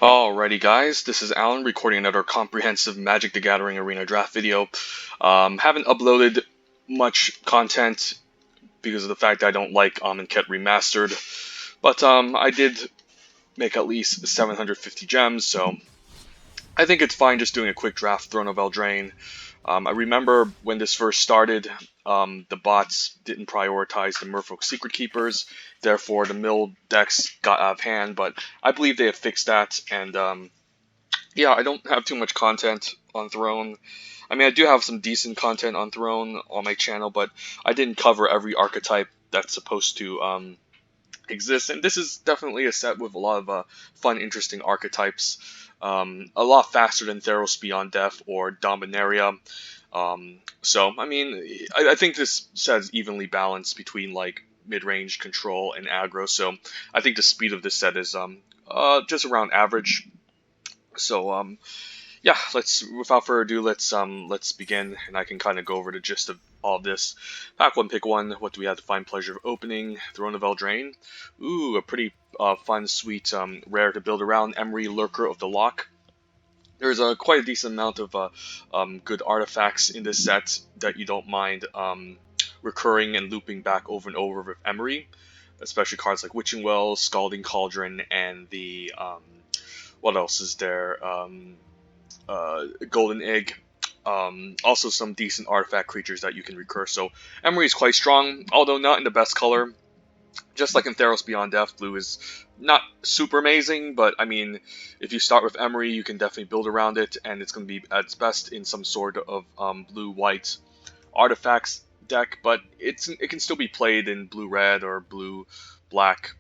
Alrighty guys, this is Alan recording another comprehensive Magic the Gathering Arena draft video. Haven't uploaded much content because of the fact that I don't like Enchant Remastered, but I did make at least 750 gems, so I think it's fine just doing a quick draft Throne of Eldraine. I remember when this first started, the bots didn't prioritize the Merfolk Secret Keepers, therefore the mill decks got out of hand, but I believe they have fixed that, and yeah, I don't have too much content on Throne. I mean, I do have some decent content on Throne on my channel, but I didn't cover every archetype that's supposed to exist. And this is definitely a set with a lot of fun, interesting archetypes. A lot faster than Theros Beyond Death or Dominaria. So, I mean, I think this set is evenly balanced between like mid-range control and aggro. So, I think the speed of this set is just around average. So yeah, let's without further ado, let's begin, and I can kind of go over the gist of all of this. Pack one, pick one. What do we have to find pleasure of opening? Throne of Eldraine. Ooh, a pretty fun, sweet, rare to build around. Emry, Lurker of the Lock. There's quite a decent amount of good artifacts in this set that you don't mind recurring and looping back over and over with Emry, especially cards like Witching Well, Scalding Cauldron, and the what else is there? Golden Egg. Also some decent artifact creatures that you can recur. So Emry is quite strong, although not in the best color. Just like in Theros Beyond Death, blue is not super amazing, but I mean, if you start with Emry, you can definitely build around it, and it's going to be at its best in some sort of blue-white artifacts deck, but it can still be played in blue-red or blue-black,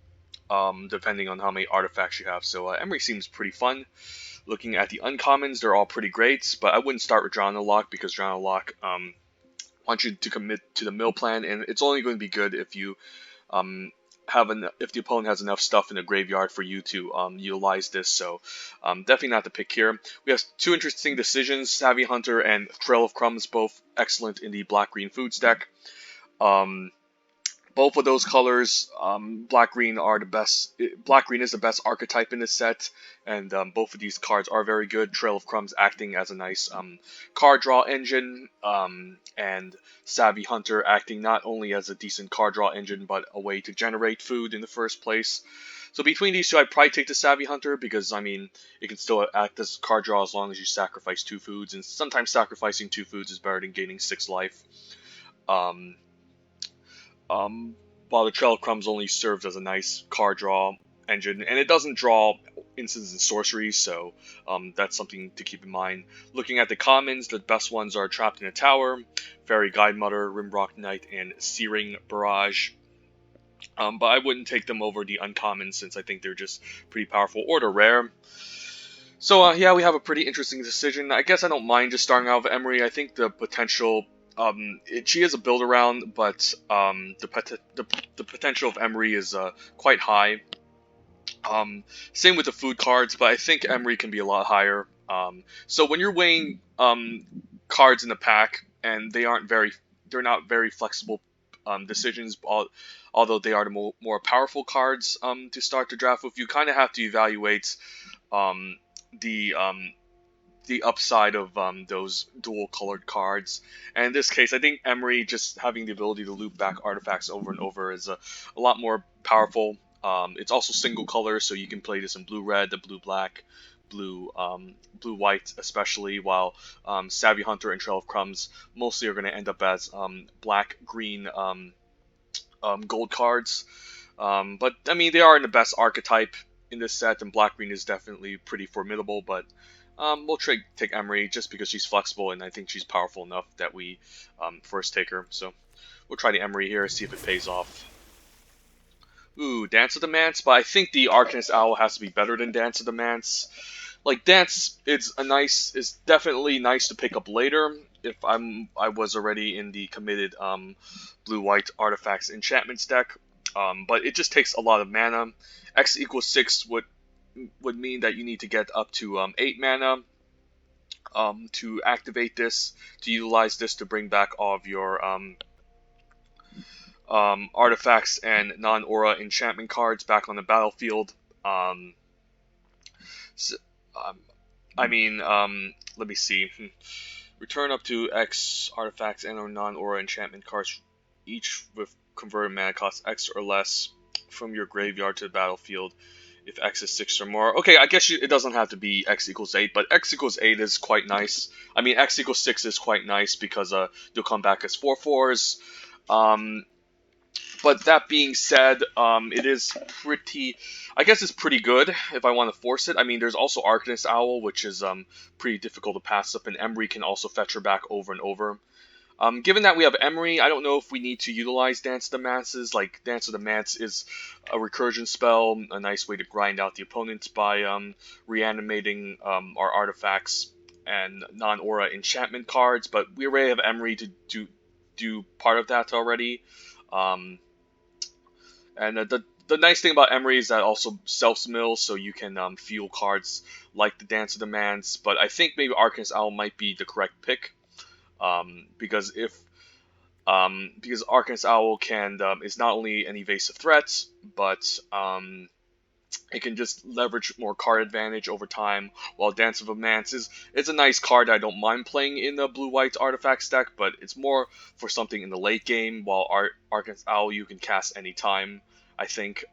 depending on how many artifacts you have. So Emry seems pretty fun. Looking at the uncommons, they're all pretty great, but I wouldn't start with Drown Lock because Drown Lock wants you to commit to the mill plan, and it's only going to be good if you if the opponent has enough stuff in the graveyard for you to utilize this. So definitely not the pick here. We have two interesting decisions: Savvy Hunter and Trail of Crumbs, both excellent in the black-green foods deck. Both of those colors, black-green are the best. Black-green is the best archetype in this set, and both of these cards are very good. Trail of Crumbs acting as a nice card draw engine, and Savvy Hunter acting not only as a decent card draw engine, but a way to generate food in the first place. So between these two, I'd probably take the Savvy Hunter because, I mean, it can still act as card draw as long as you sacrifice 2 foods, and sometimes sacrificing 2 foods is better than gaining 6 life. While the Trail of Crumbs only serves as a nice card draw engine, and it doesn't draw instants and sorceries, so that's something to keep in mind. Looking at the commons, the best ones are Trapped in a Tower, Fairy Guidemother, Rimrock Knight, and Searing Barrage. But I wouldn't take them over the uncommons since I think they're just pretty powerful, or they're rare. So yeah, we have a pretty interesting decision. I guess I don't mind just starting out with Emry. I think the potential she is a build around, but the potential of Emry is quite high. Same with the food cards, but I think Emry can be a lot higher. So when you're weighing cards in the pack, and they're not very flexible decisions, although they are the more powerful cards to start the draft with, you kind of have to evaluate the upside of those dual-colored cards. And in this case, I think Emry, just having the ability to loop back artifacts over and over, is a lot more powerful. It's also single color, so you can play this in blue-red, the blue-black, blue-white especially, while Savvy Hunter and Trail of Crumbs mostly are going to end up as black-green gold cards. But, I mean, they are in the best archetype in this set, and black-green is definitely pretty formidable, but we'll take Emry just because she's flexible, and I think she's powerful enough that we first take her. So we'll try the Emry here, see if it pays off. Ooh, Dance of the Manse, but I think the Arcanist Owl has to be better than Dance of the Manse. Like, Dance is definitely nice to pick up later if I was already in the committed blue-white artifacts enchantments deck. But it just takes a lot of mana. X equals 6 would mean that you need to get up to 8 mana to activate this, to utilize this to bring back all of your artifacts and non-aura enchantment cards back on the battlefield. So, let me see. Return up to X artifacts and or non-aura enchantment cards, each with converted mana cost X or less, from your graveyard to the battlefield. If X is 6 or more. Okay, I guess it doesn't have to be X equals 8, but X equals 8 is quite nice. I mean, X equals 6 is quite nice because you'll come back as 4/4s. But that being said, it is pretty... I guess it's pretty good if I want to force it. I mean, there's also Arcanist Owl, which is pretty difficult to pass up, and Emry can also fetch her back over and over. Given that we have Emry, I don't know if we need to utilize Dance of the Masses. Like, Dance of the Mance is a recursion spell, a nice way to grind out the opponents by reanimating our artifacts and non-aura enchantment cards, but we already have Emry to do part of that already. And the nice thing about Emry is that also self-mill, so you can fuel cards like the Dance of the Mance, but I think maybe Arcanist Owl might be the correct pick. Because Arcanist Owl is not only an evasive threat, but it can just leverage more card advantage over time, while Dance of the Mance it's a nice card that I don't mind playing in the blue-white artifacts deck, but it's more for something in the late game, while Arcanist Owl you can cast anytime, I think.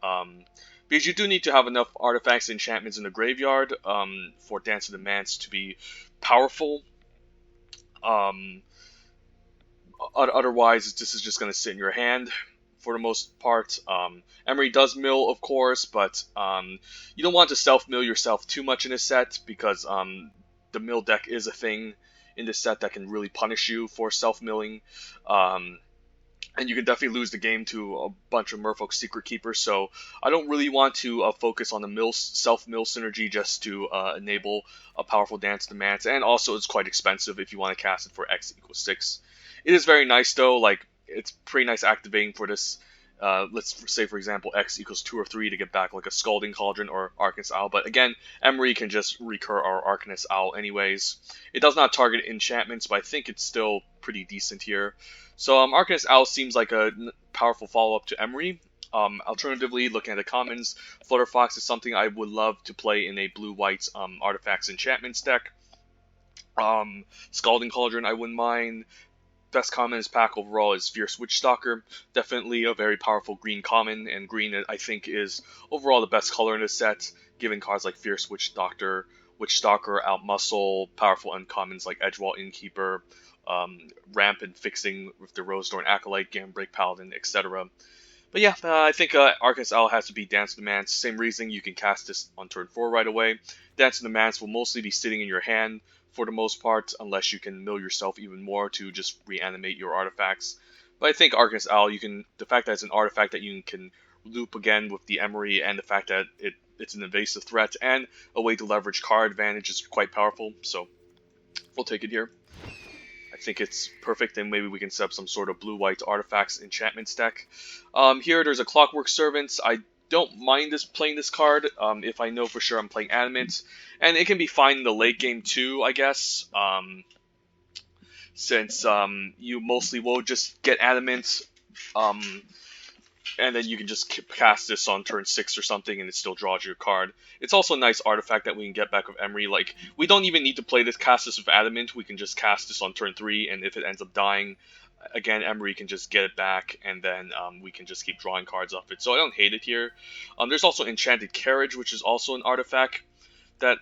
Because you do need to have enough artifacts and enchantments in the graveyard for Dance of the Mance to be powerful. Otherwise, this is just going to sit in your hand for the most part. Emry does mill, of course, but you don't want to self-mill yourself too much in this set, because the mill deck is a thing in this set that can really punish you for self-milling. And you can definitely lose the game to a bunch of Merfolk Secret Keepers, so I don't really want to focus on the self-mill synergy just to enable a powerful Dance of the Mance, and also it's quite expensive if you want to cast it for X equals 6. It is very nice though, like, it's pretty nice activating for this, let's say for example X equals 2 or 3 to get back like a Scalding Cauldron or Arcanist Owl, but again, Emry can just recur our Arcanist Owl anyways. It does not target enchantments, but I think it's still pretty decent here. So Arcanist Owl seems like a powerful follow-up to Emry. Alternatively, looking at the commons, Flutter Fox is something I would love to play in a blue-white artifacts enchantments deck. Scalding Cauldron I wouldn't mind. Best common in this pack overall is Fierce Witchstalker. Definitely a very powerful green common, and green I think is overall the best color in this set, given cards like Fierce Witchstalker, Outmuscle, powerful uncommons like Edgewall Innkeeper, Rampant Fixing with the Rosethorn Acolyte, Gambreak Paladin, etc. But yeah, I think Arcanist Owl has to be Dance of the Mance. Same reason, you can cast this on turn 4 right away. Dance of the Mance will mostly be sitting in your hand for the most part, unless you can mill yourself even more to just reanimate your artifacts. But I think Arcanist Owl, the fact that it's an artifact that you can loop again with the Emry, and the fact that it's an evasive threat and a way to leverage card advantage is quite powerful, so we'll take it here. I think it's perfect, and maybe we can set up some sort of blue-white artifacts enchantments deck. Here there's a Clockwork Servants. I don't mind playing this card if I know for sure I'm playing Adamant, and it can be fine in the late game too, I guess, since you mostly will just get Adamant, and then you can just cast this on turn 6 or something, and it still draws your card. It's also a nice artifact that we can get back with Emry. Like, we don't even need to cast this with Adamant. We can just cast this on turn 3, and if it ends up dying, again, Emry can just get it back, and then we can just keep drawing cards off it. So I don't hate it here. There's also Enchanted Carriage, which is also an artifact that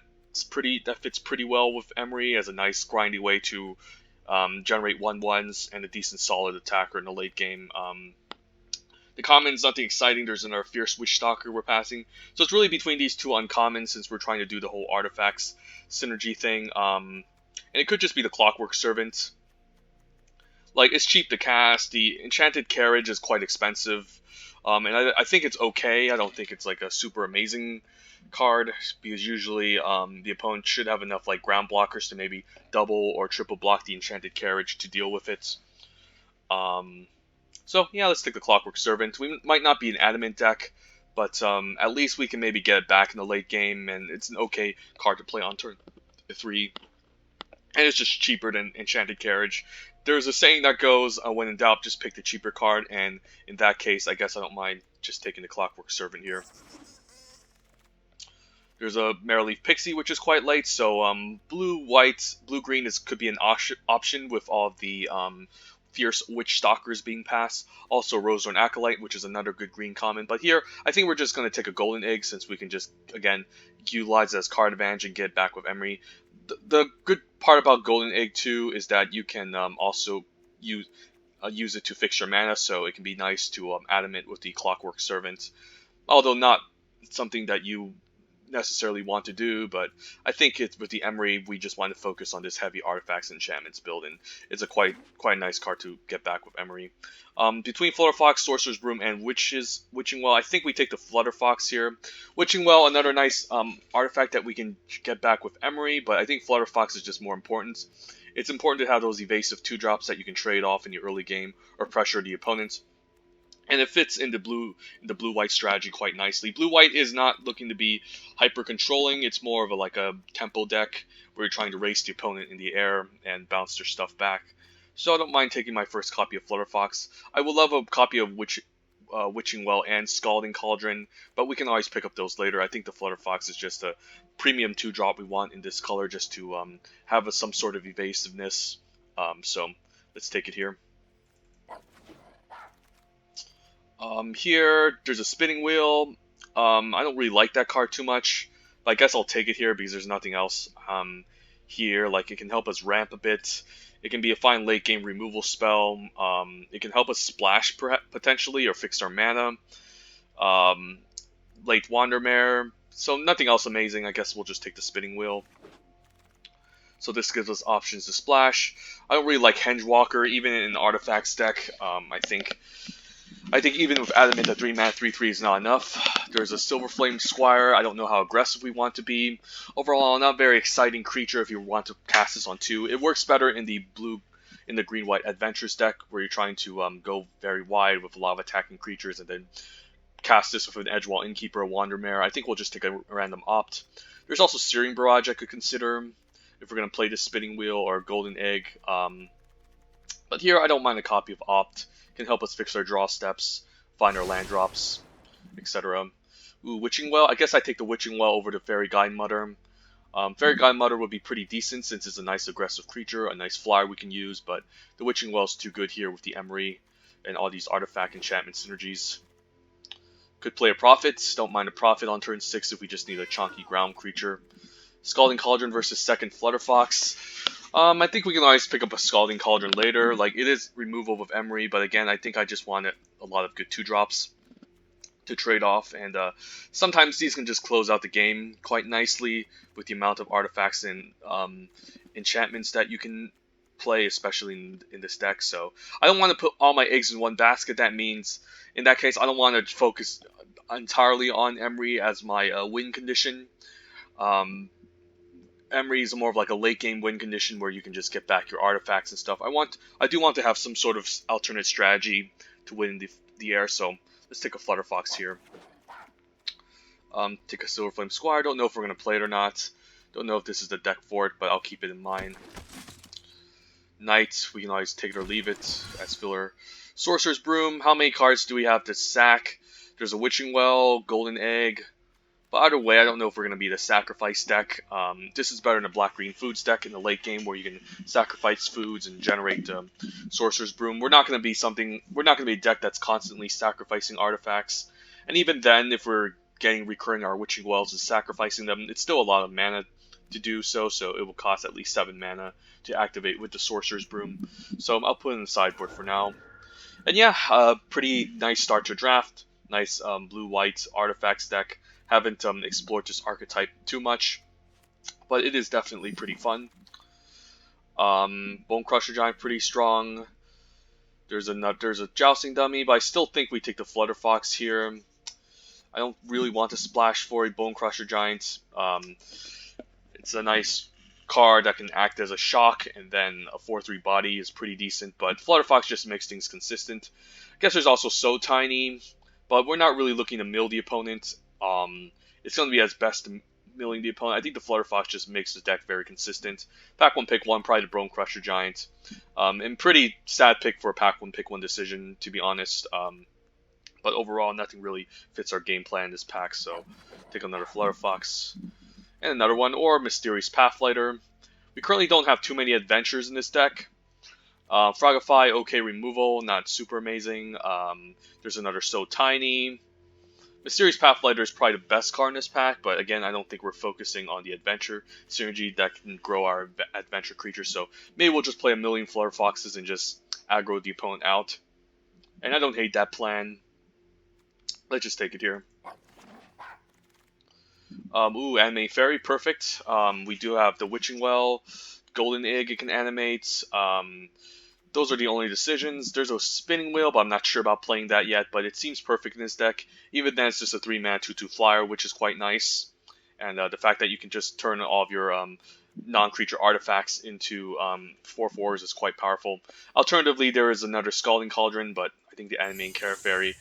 fits pretty well with Emry as a nice grindy way to generate 1/1s and a decent solid attacker in the late game. The common's nothing exciting. There's another Fierce Witchstalker we're passing. So it's really between these two uncommons, since we're trying to do the whole artifacts synergy thing. And it could just be the Clockwork Servant. Like, it's cheap to cast. The Enchanted Carriage is quite expensive. And I think it's okay. I don't think it's like a super amazing card, because usually the opponent should have enough like ground blockers to maybe double or triple block the Enchanted Carriage to deal with it. So yeah, let's take the Clockwork Servant. We might not be an Adamant deck, but at least we can maybe get it back in the late game, and it's an okay card to play on turn 3. And it's just cheaper than Enchanted Carriage. There's a saying that goes, when in doubt, just pick the cheaper card, and in that case, I guess I don't mind just taking the Clockwork Servant here. There's a Marrowleaf Pixie, which is quite late, so blue-green could be an option with all of the Fierce Witch Stalkers being passed. Also Rosethorn Acolyte, which is another good green common. But here, I think we're just going to take a Golden Egg, since we can just, again, utilize it as card advantage and get back with Emry. The good part about Golden Egg, too, is that you can also use it to fix your mana, so it can be nice to Adamant with the Clockwork Servant. Although not something that you necessarily want to do, but I think with the Emry, we just want to focus on this heavy artifacts and enchantments build, and it's a quite nice card to get back with Emry. Between Flutterfox, Sorcerer's Broom, and Witching Well, I think we take the Flutterfox here. Witching Well, another nice artifact that we can get back with Emry, but I think Flutterfox is just more important. It's important to have those evasive 2-drops that you can trade off in the early game or pressure the opponent. And it fits in the blue-white strategy quite nicely. Blue-white is not looking to be hyper-controlling. It's more of like a tempo deck where you're trying to race the opponent in the air and bounce their stuff back. So I don't mind taking my first copy of Flutterfox. I would love a copy of Witching Well and Scalding Cauldron, but we can always pick up those later. I think the Flutterfox is just a premium 2-drop we want in this color, just to have some sort of evasiveness. So let's take it here. Here, there's a Spinning Wheel. I don't really like that card too much, but I guess I'll take it here because there's nothing else here. Like, it can help us ramp a bit. It can be a fine late game removal spell. It can help us splash potentially or fix our mana. Late Wandermare. So nothing else amazing. I guess we'll just take the Spinning Wheel. So this gives us options to splash. I don't really like Hengewalker, even in an Artifacts deck. I think even with Adamant, a 3-mana 3/3 is not enough. There's a Silverflame Squire. I don't know how aggressive we want to be. Overall, not a very exciting creature if you want to cast this on 2. It works better in the green-white Adventures deck, where you're trying to go very wide with a lot of attacking creatures and then cast this with an Edgewall Innkeeper or Wandermare. I think we'll just take a random opt. There's also Searing Barrage I could consider if we're going to play this Spinning Wheel or Golden Egg. But here, I don't mind a copy of Opt. Can help us fix our draw steps, find our land drops, etc. Ooh, Witching Well. I guess I take the Witching Well over the Fairy Guidemother. Fairy Guidemother would be pretty decent since it's a nice aggressive creature, a nice flyer we can use, but the Witching Well is too good here with the Emry and all these artifact enchantment synergies. Could play a Prophet. Don't mind a Prophet on turn 6 if we just need a chunky ground creature. Scalding Cauldron versus second Flutterfox. I think we can always pick up a Scalding Cauldron later. Like, it is removal with Emry, but again, I think I just want a lot of good 2-drops to trade off, and sometimes these can just close out the game quite nicely with the amount of artifacts and enchantments that you can play, especially in this deck. So I don't want to put all my eggs in one basket. That means, in that case, I don't want to focus entirely on Emry as my win condition. Emry is more of like a late game win condition where you can just get back your artifacts and stuff. I do want to have some sort of alternate strategy to win the air, so let's take a Flutterfox here. Take a Silverflame Squire. Don't know if we're going to play it or not. Don't know if this is the deck for it, but I'll keep it in mind. Knight, we can always take it or leave it as filler. Sorcerer's Broom. How many cards do we have to sack? There's a Witching Well, Golden Egg. But either way, I don't know if we're going to be the Sacrifice deck. This is better than a Black-Green Foods deck in the late game where you can sacrifice foods and generate Sorcerer's Broom. We're not going to be a deck that's constantly sacrificing artifacts. And even then, if we're recurring our Witching Wells and sacrificing them, it's still a lot of mana to do so it will cost at least 7 mana to activate with the Sorcerer's Broom. So I'll put it in the sideboard for now. And yeah, pretty nice start to draft. Nice blue-white artifacts deck. Haven't explored this archetype too much, but it is definitely pretty fun. Bone Crusher Giant pretty strong. There's a Jousting Dummy, but I still think we take the Flutterfox here. I don't really want to splash for a Bone Crusher Giant. It's a nice card that can act as a shock, and then a 4/3 body is pretty decent, but Flutterfox just makes things consistent. I guess there's also So Tiny, but we're not really looking to mill the opponent. It's going to be as best milling the opponent. I think the Flutterfox just makes the deck very consistent. Pack 1, pick 1, probably the Bone Crusher Giant. And pretty sad pick for a Pack 1, pick 1 decision, to be honest. But overall, nothing really fits our game plan in this pack, so take another Flutterfox. And another one, or Mysterious Pathlighter. We currently don't have too many adventures in this deck. Frogify, okay removal, not super amazing. There's another So Tiny. Mysterious Pathlighter is probably the best card in this pack, but again, I don't think we're focusing on the adventure synergy that can grow our adventure creatures, so maybe we'll just play a million Flutterfoxes and just aggro the opponent out. And I don't hate that plan. Let's just take it here. Animate Fairy, perfect. We do have the Witching Well, Golden Egg it can animate. Those are the only decisions. There's a Spinning Wheel, but I'm not sure about playing that yet, but it seems perfect in this deck. Even then, it's just a 3-mana 2/2 flyer, which is quite nice. And the fact that you can just turn all of your non-creature artifacts into 4/4s is quite powerful. Alternatively, there is another Scalding Cauldron, but I think the Animating Fairy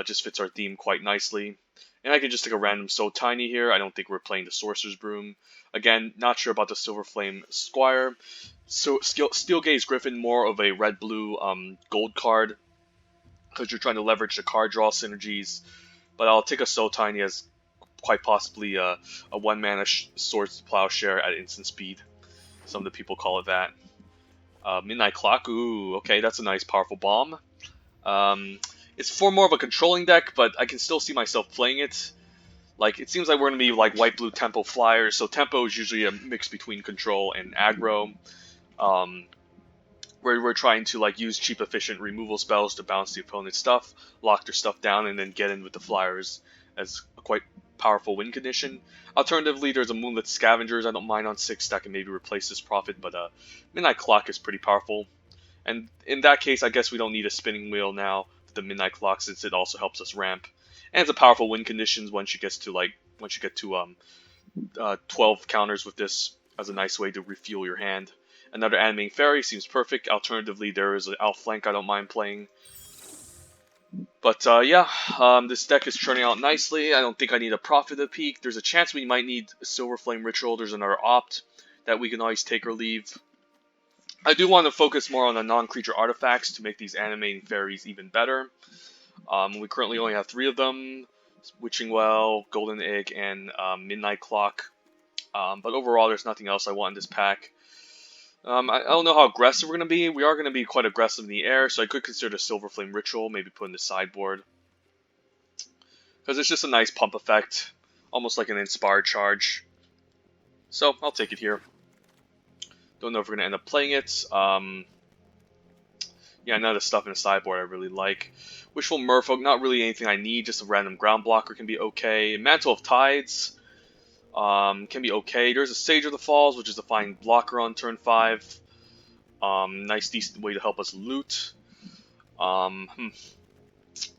just fits our theme quite nicely. And I can just take a random So Tiny here. I don't think we're playing the Sorcerer's Broom. Again, not sure about the Silverflame Squire. So Steelgaze Griffin, more of a red-blue gold card, because you're trying to leverage the card draw synergies. But I'll take a So Tiny as quite possibly a 1-mana Swords Plowshare at instant speed. Some of the people call it that. Midnight Clock, ooh, okay, that's a nice powerful bomb. It's for more of a controlling deck, but I can still see myself playing it. Like, it seems like we're going to be like white-blue tempo flyers, so tempo is usually a mix between control and aggro. Where we're trying to like use cheap, efficient removal spells to bounce the opponent's stuff, lock their stuff down, and then get in with the flyers as a quite powerful win condition. Alternatively, there's a Moonlit Scavengers I don't mind on 6 that can maybe replace this Prophet, but Midnight Clock is pretty powerful. And in that case, I guess we don't need a Spinning Wheel now with the Midnight Clock, since it also helps us ramp. And it's a powerful win conditions once you get to 12 counters with this as a nice way to refuel your hand. Another Animating Fairy seems perfect. Alternatively, there is an Outflank I don't mind playing. But yeah, this deck is churning out nicely. I don't think I need a Prophet of Peak. There's a chance we might need a Silverflame Ritual. There's another Opt that we can always take or leave. I do want to focus more on the non-creature artifacts to make these Animating Fairies even better. We currently only have 3 of them. Witching Well, Golden Egg, and Midnight Clock. But overall, there's nothing else I want in this pack. I don't know how aggressive we're going to be. We are going to be quite aggressive in the air, so I could consider Silverflame Ritual, maybe put in the sideboard. Because it's just a nice pump effect, almost like an Inspired Charge. So, I'll take it here. Don't know if we're going to end up playing it. Yeah, none of the stuff in the sideboard I really like. Wishful Merfolk, not really anything I need, just a random ground blocker can be okay. Mantle of Tides can be okay. There's a Sage of the Falls, which is a fine blocker on turn 5. Nice, decent way to help us loot.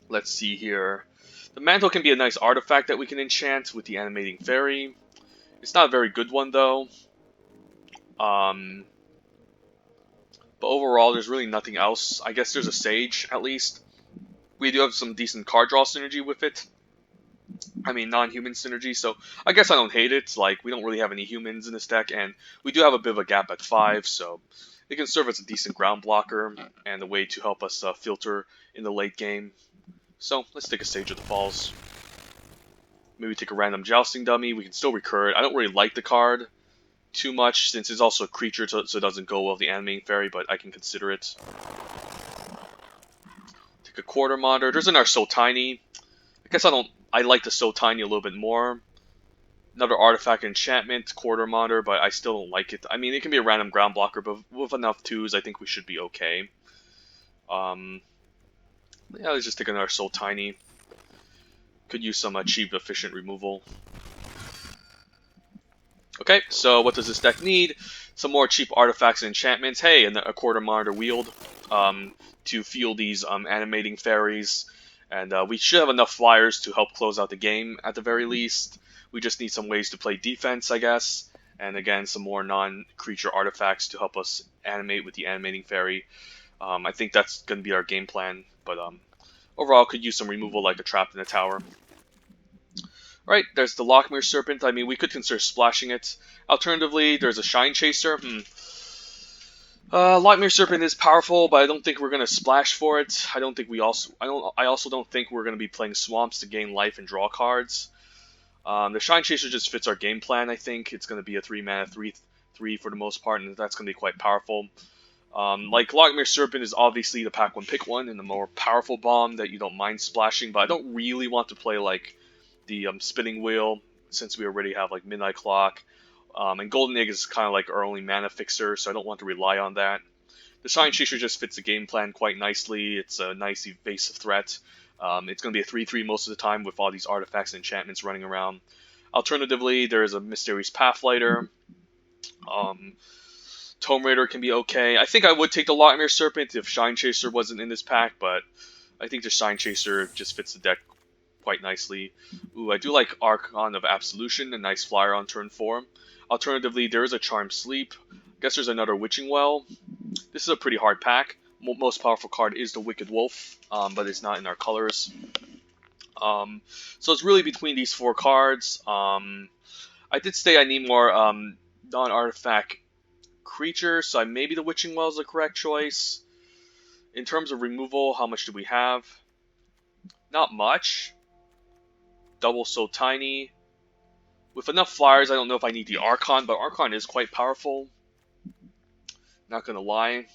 Let's see here. The Mantle can be a nice artifact that we can enchant with the Animating Fairy. It's not a very good one, though. But overall, there's really nothing else. I guess there's a Sage, at least. We do have some decent card draw synergy with it. I mean, non-human synergy, so I guess I don't hate it. Like, we don't really have any humans in this deck, and we do have a bit of a gap at 5, so it can serve as a decent ground blocker and a way to help us filter in the late game. So, let's take a Sage of the Falls. Maybe take a random Jousting Dummy. We can still recur it. I don't really like the card too much, since it's also a creature, so it doesn't go well with the Animating Fairy, but I can consider it. Take a Quarter Monitor. There's another So Tiny. I guess I like the So Tiny a little bit more. Another Artifact Enchantment, Quarter Monitor, but I still don't like it. I mean, it can be a random ground blocker, but with enough 2s, I think we should be okay. Yeah, let's just take another So Tiny. Could use some cheap, efficient removal. Okay, so what does this deck need? Some more cheap artifacts and enchantments. Hey, and a Quarter Monitor Wield to fuel these Animating Fairies. And we should have enough flyers to help close out the game at the very least. We just need some ways to play defense, I guess. And again, some more non-creature artifacts to help us animate with the Animating Fairy. I think that's going to be our game plan. But overall, could use some removal like a Trapped in a Tower. Right, there's the Lockmere Serpent. I mean, we could consider splashing it. Alternatively, there's a Shine Chaser. Lightmare Serpent is powerful, but I don't think we're gonna splash for it. I also don't think we're gonna be playing Swamps to gain life and draw cards. The Shine Chaser just fits our game plan. I think it's gonna be a 3-mana 3/3 for the most part, and that's gonna be quite powerful. Like Lightmare Serpent is obviously the pack one pick one and the more powerful bomb that you don't mind splashing, but I don't really want to play like the Spinning Wheel since we already have like Midnight Clock. And Golden Egg is kind of like our only mana fixer, so I don't want to rely on that. The Shine Chaser just fits the game plan quite nicely. It's a nice evasive threat. It's going to be a 3/3 most of the time with all these artifacts and enchantments running around. Alternatively, there is a Mysterious Pathlighter. Tome Raider can be okay. I think I would take the Lightmare Serpent if Shine Chaser wasn't in this pack, but I think the Shine Chaser just fits the deck quite nicely. Ooh, I do like Archon of Absolution, a nice flyer on turn 4. Alternatively, there is a Charmed Sleep. I guess there's another Witching Well. This is a pretty hard pack. Most powerful card is the Wicked Wolf, but it's not in our colors. So it's really between these 4 cards. I did say I need more non-artifact creatures, so maybe the Witching Well is the correct choice. In terms of removal, how much do we have? Not much. Double So Tiny. With enough flyers, I don't know if I need the Archon, but Archon is quite powerful. Not gonna lie.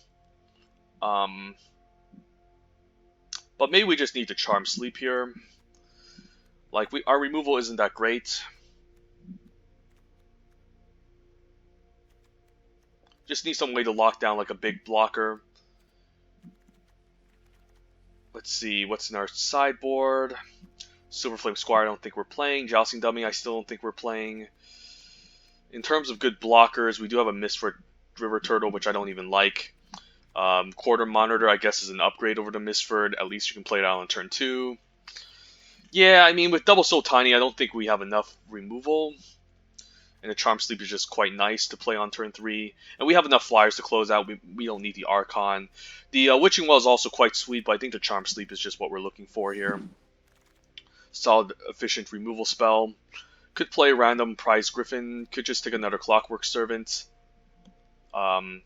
But maybe we just need to Charm Sleep here. Like, our removal isn't that great. Just need some way to lock down like a big blocker. Let's see, what's in our sideboard? Silverflame Squire, I don't think we're playing. Jousting Dummy, I still don't think we're playing. In terms of good blockers, we do have a Mistford River Turtle, which I don't even like. Quarter Monitor, I guess, is an upgrade over to Mistford. At least you can play it out on turn 2. Yeah, I mean, with Double So Tiny, I don't think we have enough removal. And the Charm Sleep is just quite nice to play on turn 3. And we have enough flyers to close out. We don't need the Archon. The Witching Well is also quite sweet, but I think the Charm Sleep is just what we're looking for here. Solid, efficient removal spell. Could play a random Prize Griffin. Could just take another Clockwork Servant. I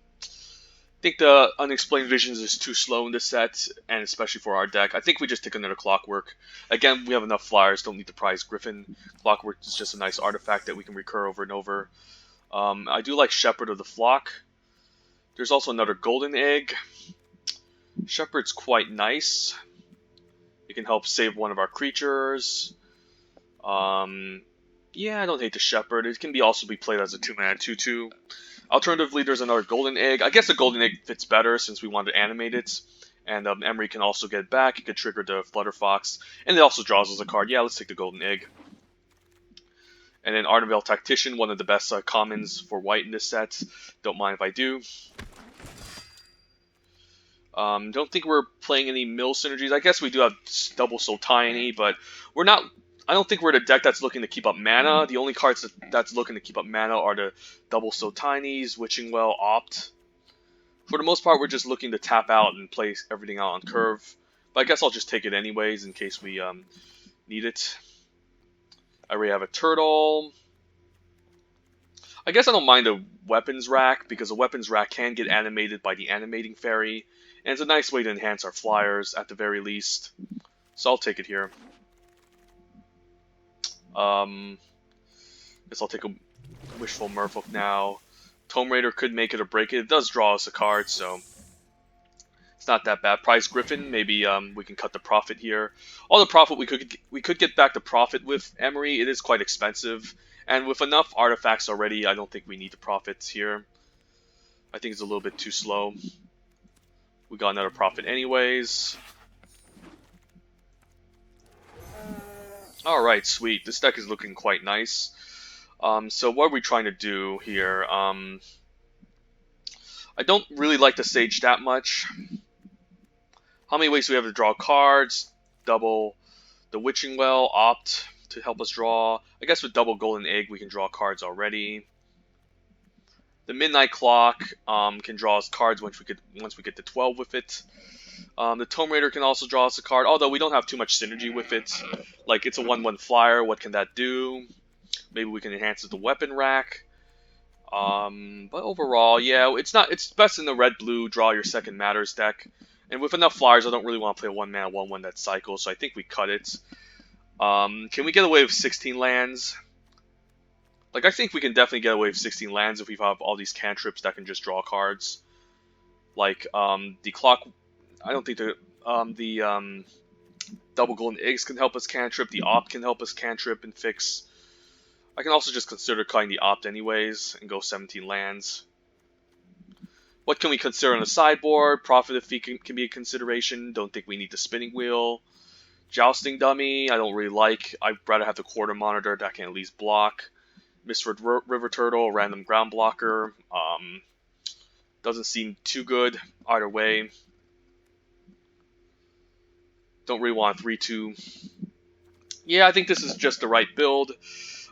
think the Unexplained Visions is too slow in this set, and especially for our deck. I think we just take another Clockwork. Again, we have enough flyers, don't need the Prize Griffin. Clockwork is just a nice artifact that we can recur over and over. I do like Shepherd of the Flock. There's also another Golden Egg. Shepherd's quite nice. It can help save one of our creatures. Yeah, I don't hate the Shepherd. It can also be played as a 2-mana 2/2. Alternatively, there's another Golden Egg. I guess the Golden Egg fits better since we want to animate it. And Emry can also get back. It could trigger the Flutterfox. And it also draws us a card. Yeah, let's take the Golden Egg. And then Ardenvale Tactician, one of the best commons for white in this set. Don't mind if I do. Don't think we're playing any mill synergies. I guess we do have Double So Tiny, but we're not... I don't think we're the deck that's looking to keep up mana. The only cards that's looking to keep up mana are the Double So Tinies, Witching Well, Opt. For the most part, we're just looking to tap out and play everything out on curve. But I guess I'll just take it anyways in case we need it. I already have a Turtle. I guess I don't mind a Weapons Rack, because a Weapons Rack can get animated by the Animating Fairy. And it's a nice way to enhance our flyers, at the very least. So I'll take it here. Guess I'll take a Wishful Merfolk now. Tome Raider could make it or break it. It does draw us a card, so it's not that bad. Prize Griffin, maybe we can cut the profit here. All the profit we could get back the profit with Emry. It is quite expensive, and with enough artifacts already, I don't think we need the profits here. I think it's a little bit too slow. We got another profit anyways. Alright, sweet. This deck is looking quite nice. So what are we trying to do here? I don't really like the Sage that much. How many ways do we have to draw cards? Double the Witching Well, Opt to help us draw. I guess with double Golden Egg we can draw cards already. The Midnight Clock can draw us cards once we get to 12 with it. The Tome Raider can also draw us a card, although we don't have too much synergy with it. Like, it's a 1/1 flyer, what can that do? Maybe we can enhance it to Weapon Rack. But overall, yeah, it's not. It's best in the red-blue draw your second matters deck. And with enough flyers, I don't really want to play a one-mana 1/1 that cycles, so I think we cut it. Can we get away with 16 lands? Like, I think we can definitely get away with 16 lands if we have all these cantrips that can just draw cards. Like, the clock... I don't think the double golden eggs can help us cantrip. The opt can help us cantrip and fix. I can also just consider cutting the opt anyways and go 17 lands. What can we consider on the sideboard? Profit if can be a consideration. Don't think we need the spinning wheel. Jousting dummy, I don't really like. I'd rather have the quarter monitor that can at least block. Misford River Turtle, random ground blocker. Doesn't seem too good either way. Don't really want a 3/2. Yeah, I think this is just the right build.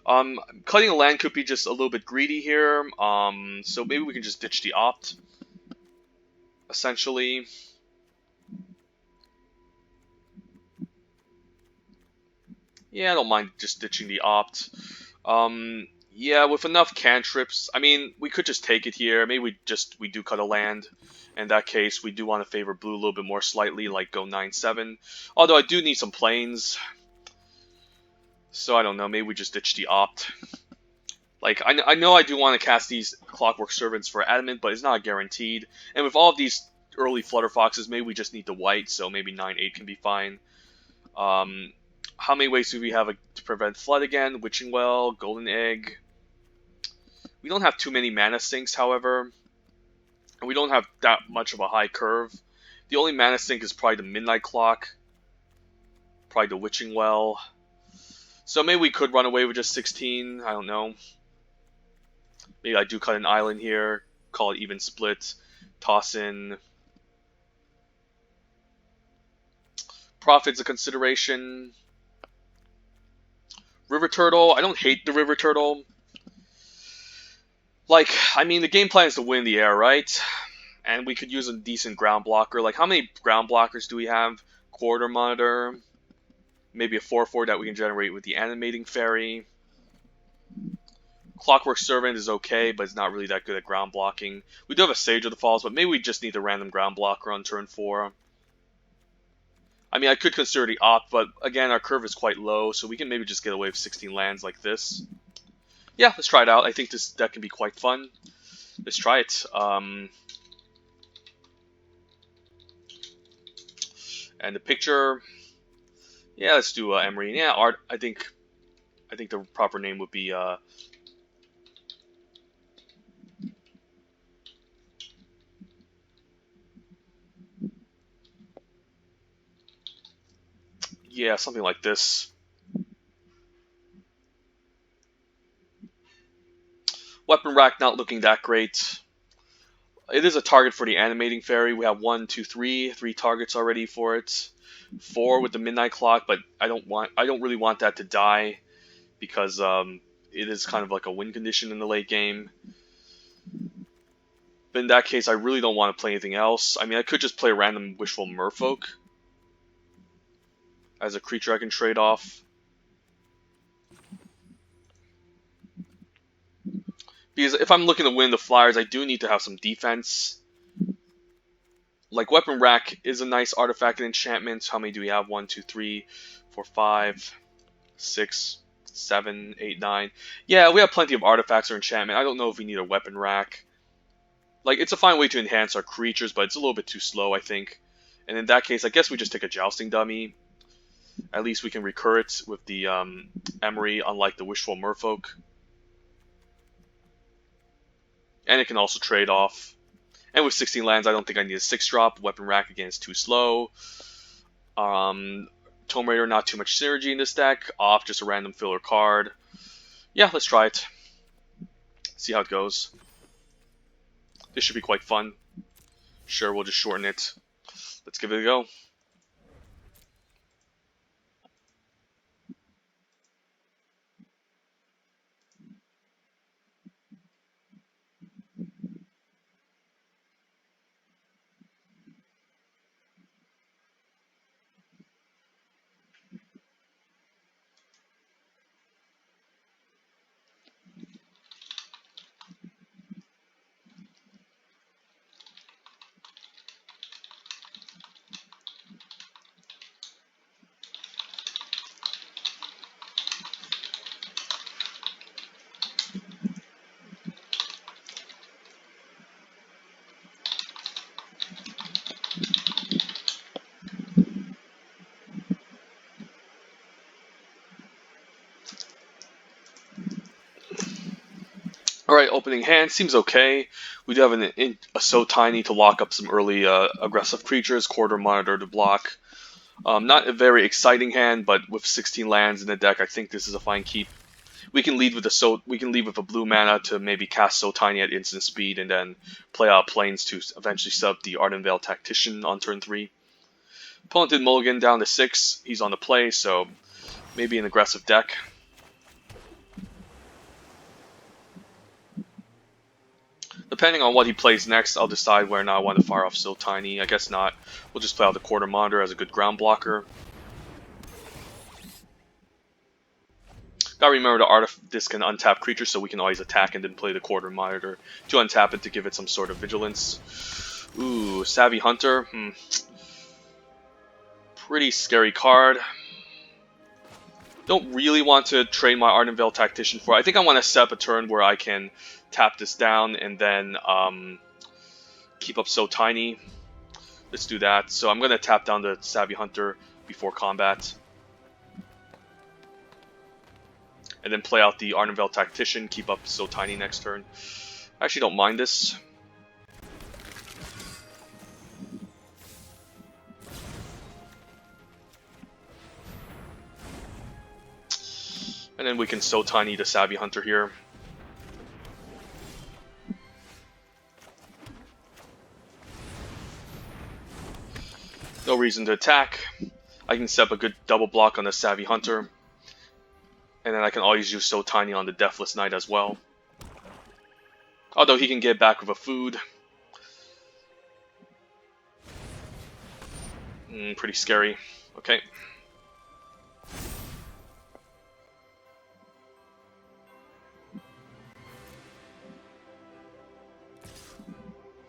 Cutting a land could be just a little bit greedy here. So maybe we can just ditch the opt. Essentially. Yeah, I don't mind just ditching the opt. Yeah, with enough cantrips, I mean, we could just take it here. Maybe we do cut a land. In that case, we do want to favor blue a little bit more slightly, like go 9/7. Although I do need some planes. So I don't know, maybe we just ditch the opt. Like, I know I do want to cast these Clockwork Servants for Adamant, but it's not guaranteed. And with all of these early Flutter Foxes, maybe we just need the white, so maybe 9/8 can be fine. How many ways do we have to prevent Flood again? Witching Well, Golden Egg. We don't have too many mana sinks, however. And we don't have that much of a high curve. The only mana sink is probably the Midnight Clock. Probably the Witching Well. So maybe we could run away with just 16. I don't know. Maybe I do cut an island here. Call it even split. Toss in. Profit's a consideration. River Turtle. I don't hate the River Turtle. Like, I mean, the game plan is to win the air, right? And we could use a decent ground blocker. Like, how many ground blockers do we have? Quarter Monitor. Maybe a 4/4 that we can generate with the Animating Fairy. Clockwork Servant is okay, but it's not really that good at ground blocking. We do have a Sage of the Falls, but maybe we just need a random ground blocker on turn 4. I mean, I could consider the opt, but again, our curve is quite low, so we can maybe just get away with 16 lands like this. Yeah, let's try it out. I think this deck can be quite fun. Let's try it. And the picture, yeah, let's do Emry. Yeah, art. I think the proper name would be yeah, something like this. Weapon rack not looking that great. It is a target for the Animating Fairy. We have 1, 2, 3 targets already for it. 4 with the Midnight Clock, but I don't really want that to die because it is kind of like a win condition in the late game. But in that case, I really don't want to play anything else. I mean, I could just play a random Wishful Merfolk as a creature I can trade off. Because if I'm looking to win the Flyers, I do need to have some defense. Like, Weapon Rack is a nice artifact and enchantment. How many do we have? 1, 2, 3, 4, 5, 6, 7, 8, 9. Yeah, we have plenty of artifacts or enchantment. I don't know if we need a Weapon Rack. Like, it's a fine way to enhance our creatures, but it's a little bit too slow, I think. And in that case, I guess we just take a Jousting Dummy. At least we can recur it with the Emry, unlike the Wishful Merfolk. And it can also trade off. And with 16 lands, I don't think I need a 6-drop. Weapon Rack, again, is too slow. Tome Raider, not too much synergy in this deck. Off, just a random filler card. Yeah, let's try it. See how it goes. This should be quite fun. Sure, we'll just shorten it. Let's give it a go. Alright, opening hand seems okay. We do have a So Tiny to lock up some early aggressive creatures, Quarter Monitor to block. Not a very exciting hand, but with 16 lands in the deck, I think this is a fine keep. We can lead with a blue mana to maybe cast So Tiny at instant speed, and then play out planes to eventually set up the Ardenvale Tactician on turn 3. Opponent did mulligan down to 6. He's on the play, so maybe an aggressive deck. Depending on what he plays next, I'll decide whether or not I want to fire off So Tiny. I guess not. We'll just play out the Quarter Monitor as a good ground blocker. Gotta remember this can untap creatures, so we can always attack and then play the Quarter Monitor to untap it to give it some sort of vigilance. Ooh, Savvy Hunter. Pretty scary card. Don't really want to trade my Ardenvale Tactician for it. I think I want to set up a turn where I can tap this down and then keep up So Tiny. Let's do that. So I'm going to tap down the Savvy Hunter before combat. And then play out the Ardenvale Tactician, keep up So Tiny next turn. I actually don't mind this. And then we can So Tiny the Savvy Hunter here. No reason to attack. I can set up a good double block on the Savvy Hunter. And then I can always use So Tiny on the Deathless Knight as well. Although he can get back with a food. Pretty scary. Okay.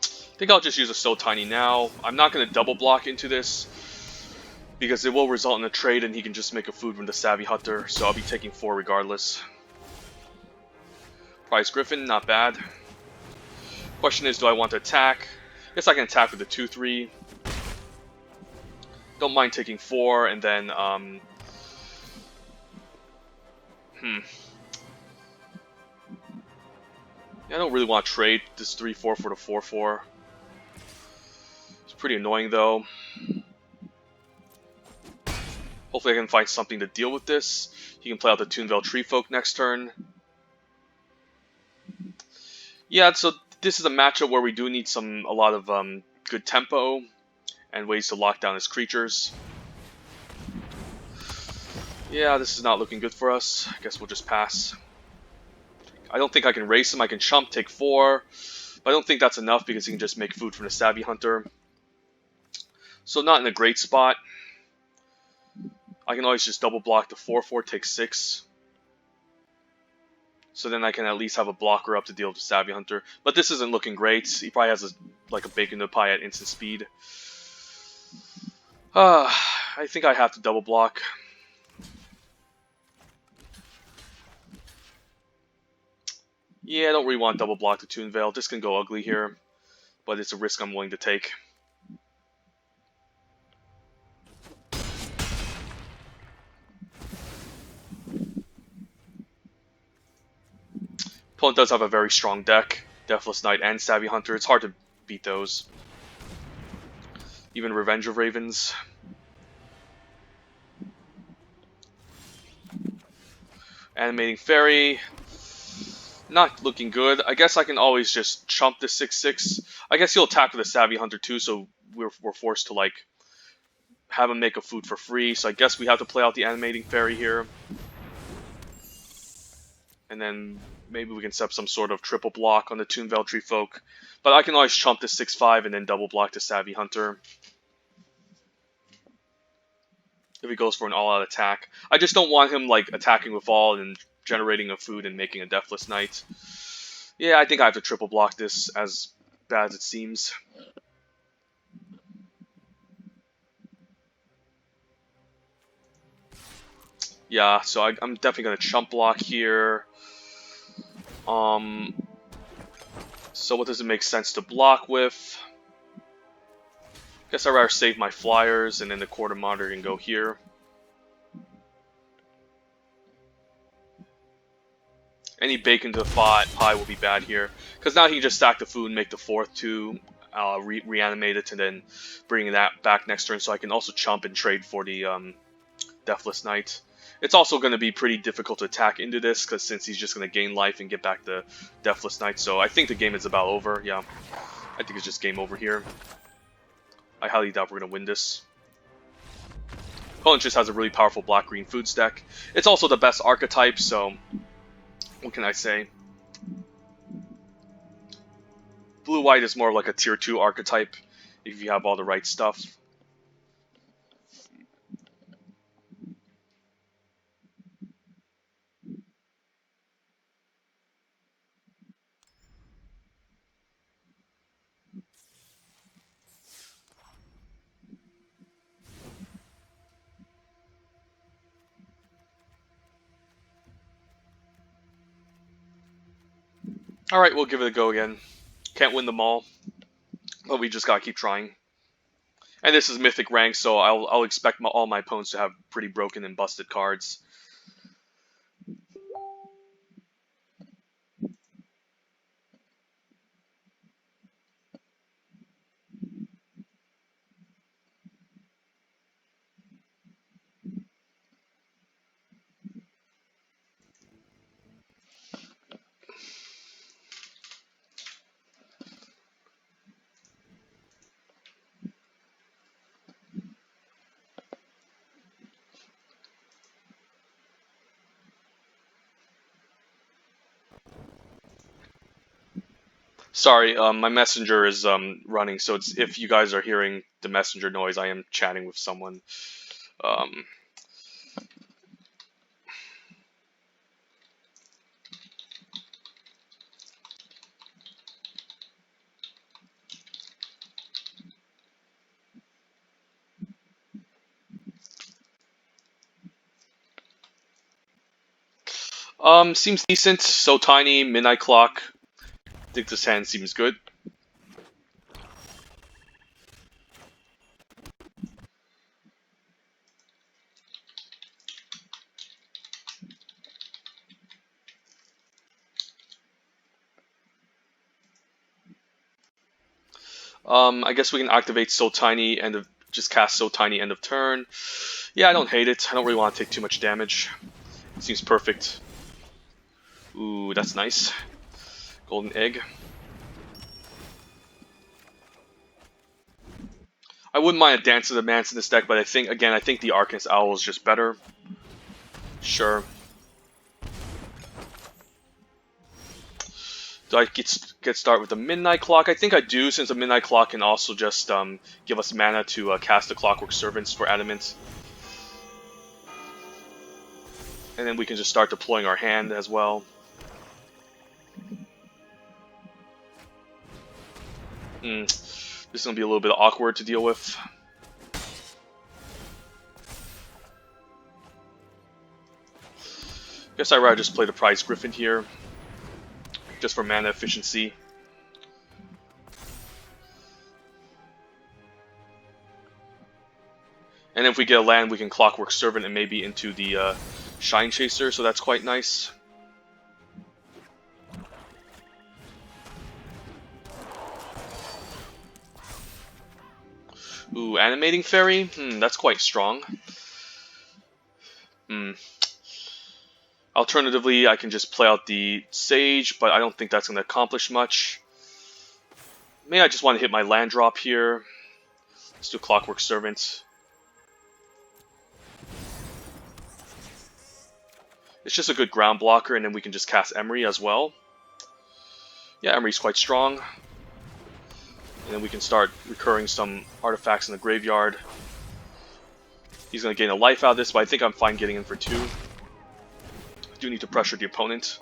I think I'll just use a So Tiny now. I'm not going to double block into this, because it will result in a trade and he can just make a food from the Savvy Hunter, so I'll be taking 4 regardless. Prize Griffin, not bad. Question is, do I want to attack? I guess I can attack with the 2-3. Don't mind taking 4, and then, I don't really want to trade this 3-4 for the 4-4. It's pretty annoying though. Hopefully I can find something to deal with this. He can play out the Toonvale Treefolk next turn. Yeah, so this is a matchup where we do need a lot of good tempo and ways to lock down his creatures. Yeah, this is not looking good for us. I guess we'll just pass. I don't think I can race him. I can chump, take 4. But I don't think that's enough because he can just make food from the Savvy Hunter. So not in a great spot. I can always just double block the 4-4, take 6. So then I can at least have a blocker up to deal with the Savvy Hunter. But this isn't looking great. He probably has like a bacon to pie at instant speed. I think I have to double block. Yeah, I don't really want double block the Toonvale. This can go ugly here, but it's a risk I'm willing to take. Opponent does have a very strong deck. Deathless Knight and Savvy Hunter. It's hard to beat those. Even Revenge of Ravens. Animating Fairy. Not looking good. I guess I can always just chump the 6-6. I guess he'll attack with a Savvy Hunter too, so we're forced to like have him make a food for free. So I guess we have to play out the Animating Fairy here. And then maybe we can set up some sort of triple block on the Toonvale Treefolk. But I can always chump the 6-5 and then double block the Savvy Hunter if he goes for an all-out attack. I just don't want him like attacking with all and generating a food and making a Deathless Knight. Yeah, I think I have to triple block this, as bad as it seems. Yeah, so I'm definitely going to chump block here. So what does it make sense to block with? Guess I'd rather save my flyers, and then the Quarter Monitor can go here. Any bacon to the pie will be bad here. Because now he can just stack the food and make the 4th to reanimate it and then bring that back next turn. So I can also chump and trade for the Deathless Knight. It's also going to be pretty difficult to attack into this, because since he's just going to gain life and get back the Deathless Knight. So I think the game is about over, yeah. I think it's just game over here. I highly doubt we're going to win this. Opponent just has a really powerful black-green foods deck. It's also the best archetype, so what can I say? Blue-white is more like a tier 2 archetype if you have all the right stuff. Alright, we'll give it a go again. Can't win them all, but we just gotta keep trying. And this is Mythic rank, so I'll expect all my opponents to have pretty broken and busted cards. Sorry, my messenger is running, so it's, if you guys are hearing the messenger noise, I am chatting with someone. Seems decent. So tiny, midnight clock. I think this hand seems good. I guess we can activate So Tiny and just cast So Tiny end of turn. Yeah, I don't hate it. I don't really want to take too much damage. It seems perfect. Ooh, that's nice. Golden Egg. I wouldn't mind a Dance of the Mance in this deck, but I think the Arcanist Owl is just better. Sure. Do I get start with the Midnight Clock? I think I do, since the Midnight Clock can also just give us mana to cast the Clockwork Servants for Adamant. And then we can just start deploying our hand as well. This is going to be a little bit awkward to deal with. Guess I'd rather just play the Prize Griffin here, just for mana efficiency. And if we get a land, we can Clockwork Servant and maybe into the Shine Chaser, so that's quite nice. Ooh, Animating Fairy? That's quite strong. Alternatively, I can just play out the Sage, but I don't think that's going to accomplish much. Maybe I just want to hit my land drop here. Let's do Clockwork Servant. It's just a good ground blocker, and then we can just cast Emry as well. Yeah, Emry's quite strong. And then we can start recurring some artifacts in the graveyard. He's going to gain a life out of this, but I think I'm fine getting in for 2. I do need to pressure the opponent.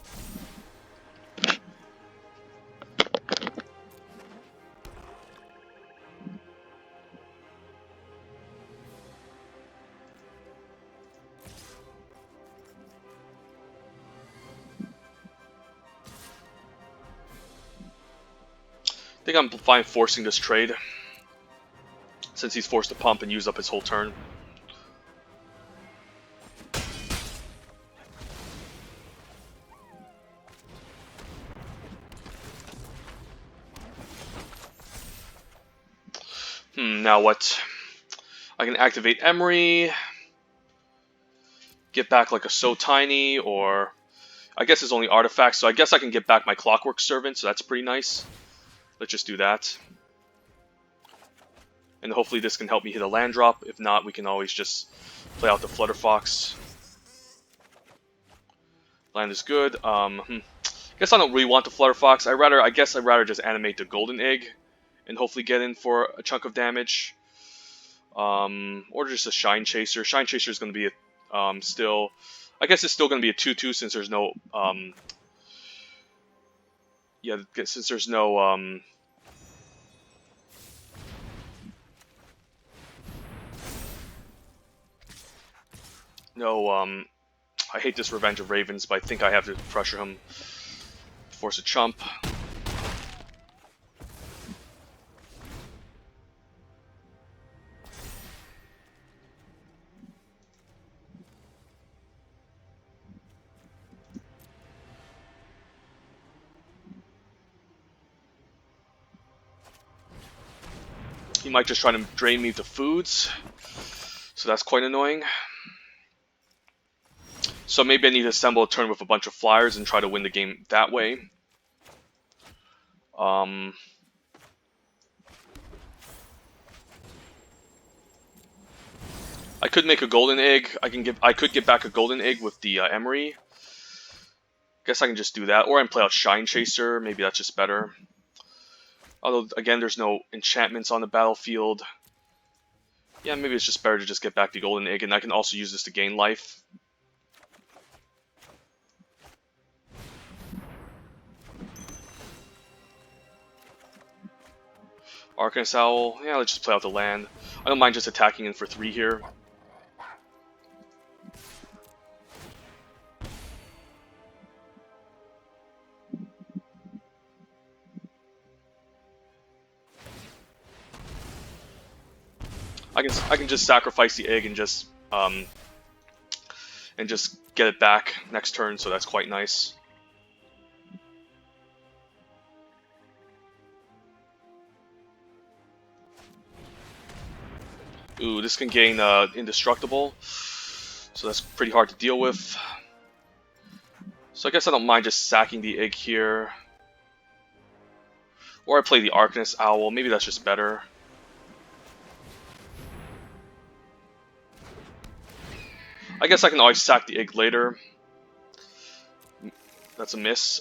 I think I'm fine forcing this trade, since he's forced to pump and use up his whole turn. Now what? I can activate Emry, get back like a So Tiny, or I guess it's only artifacts, so I guess I can get back my Clockwork Servant, so that's pretty nice. Let's just do that. And hopefully this can help me hit a land drop. If not, we can always just play out the Flutterfox. Land is good. Guess I don't really want the Flutterfox. I guess I'd rather just animate the Golden Egg and hopefully get in for a chunk of damage. Or just a Shine Chaser. Shine Chaser is going to be a, still... I guess it's still going to be a 2/2 since there's no... yeah, since there's no... I hate this Revenge of Ravens, but I think I have to pressure him. Force a chump. He might just try to drain me to foods, so that's quite annoying. So maybe I need to assemble a turn with a bunch of flyers and try to win the game that way. I could make a golden egg. I could get back a golden egg with the Emry. Guess I can just do that, or I can play out Shine Chaser. Maybe that's just better. Although again, there's no enchantments on the battlefield. Yeah, maybe it's just better to just get back the golden egg, and I can also use this to gain life. Arcanist Owl, yeah, let's just play out the land. I don't mind just attacking in for 3 here. I can just sacrifice the egg and just get it back next turn, so that's quite nice. Ooh, this can gain indestructible, so that's pretty hard to deal with. So I guess I don't mind just sacking the egg here. Or I play the Arcanist Owl, maybe that's just better. I guess I can always sack the egg later. That's a miss.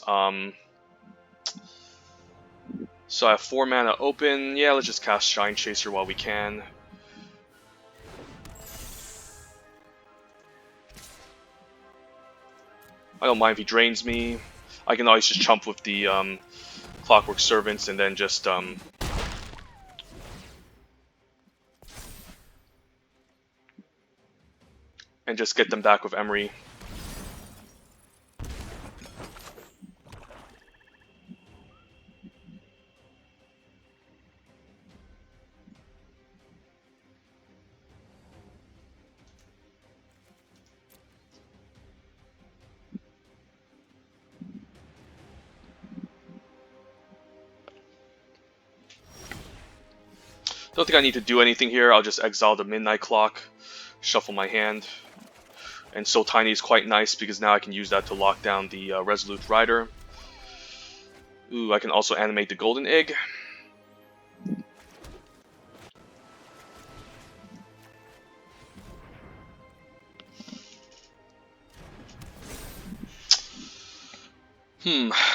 So I have 4 mana open. Yeah, let's just cast Shine Chaser while we can. I don't mind if he drains me. I can always just chump with the Clockwork Servants and then just get them back with Emry. Don't think I need to do anything here. I'll just exile the Midnight Clock, shuffle my hand. And So Tiny is quite nice because now I can use that to lock down the Resolute Rider. Ooh, I can also animate the Golden Egg.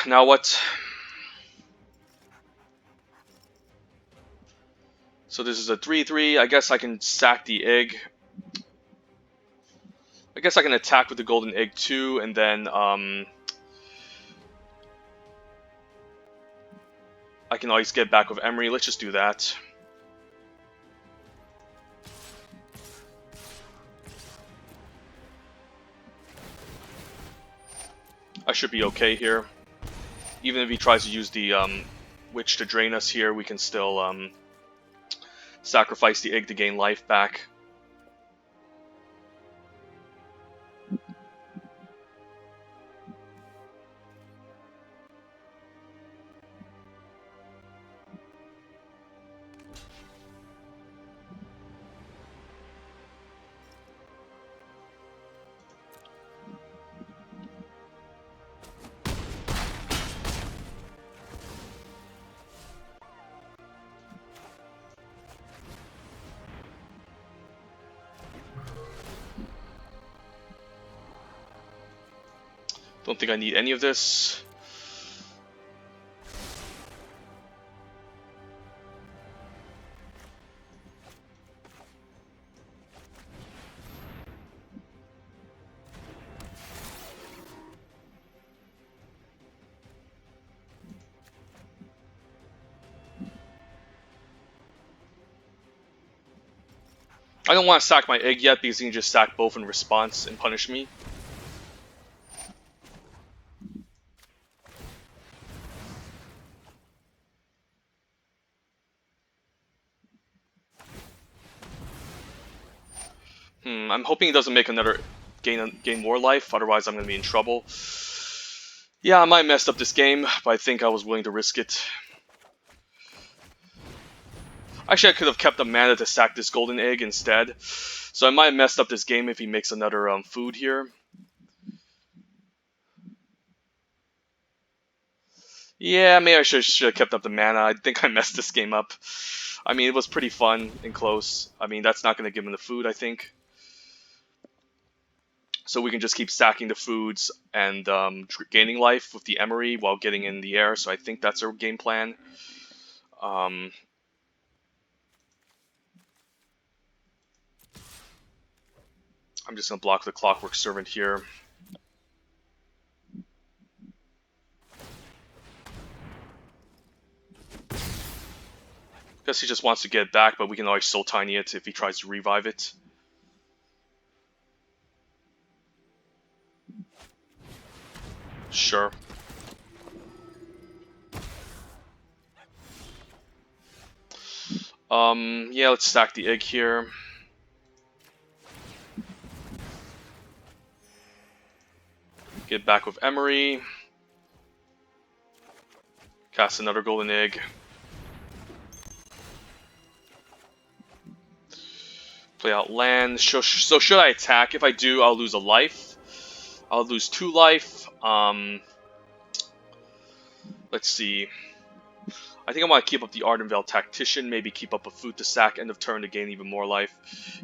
Now what? So this is a 3/3. I guess I can sack the egg. I guess I can attack with the golden egg too, and then I can always get back with Emry. Let's just do that. I should be okay here. Even if he tries to use the Witch to drain us here, we can still sacrifice the egg to gain life back. Don't think I need any of this. I don't want to sack my egg yet because he can just sack both in response and punish me. I'm hoping he doesn't make another gain more life, otherwise I'm going to be in trouble. Yeah, I might have messed up this game, but I think I was willing to risk it. Actually, I could have kept the mana to sack this golden egg instead. So I might have messed up this game if he makes another food here. Yeah, maybe I should have kept up the mana. I think I messed this game up. I mean, it was pretty fun and close. I mean, that's not going to give him the food, I think. So we can just keep stacking the foods and gaining life with the Emry while getting in the air. So I think that's our game plan. I'm just going to block the Clockwork Servant here. Guess he just wants to get it back, but we can always Soul Tiny it if he tries to revive it. Sure. Yeah, let's stack the egg here. Get back with Emry. Cast another golden egg. Play out land. So should I attack? If I do, I'll lose a life. I'll lose 2 life. Let's see. I think I want to keep up the Ardenvale Tactician, maybe keep up a food to sack, end of turn to gain even more life.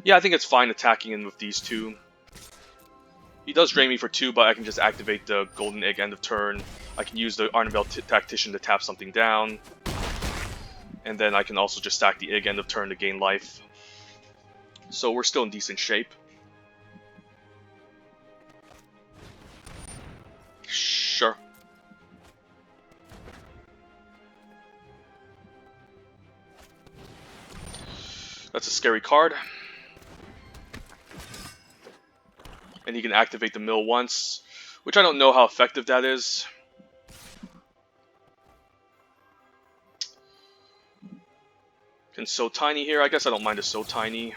Yeah, I think it's fine attacking in with these two. He does drain me for 2, but I can just activate the Golden Egg end of turn. I can use the Ardenvale Tactician to tap something down. And then I can also just stack the egg end of turn to gain life. So we're still in decent shape. Sure. That's a scary card. And he can activate the mill once, which I don't know how effective that is. Can So Tiny here. I guess I don't mind a So Tiny.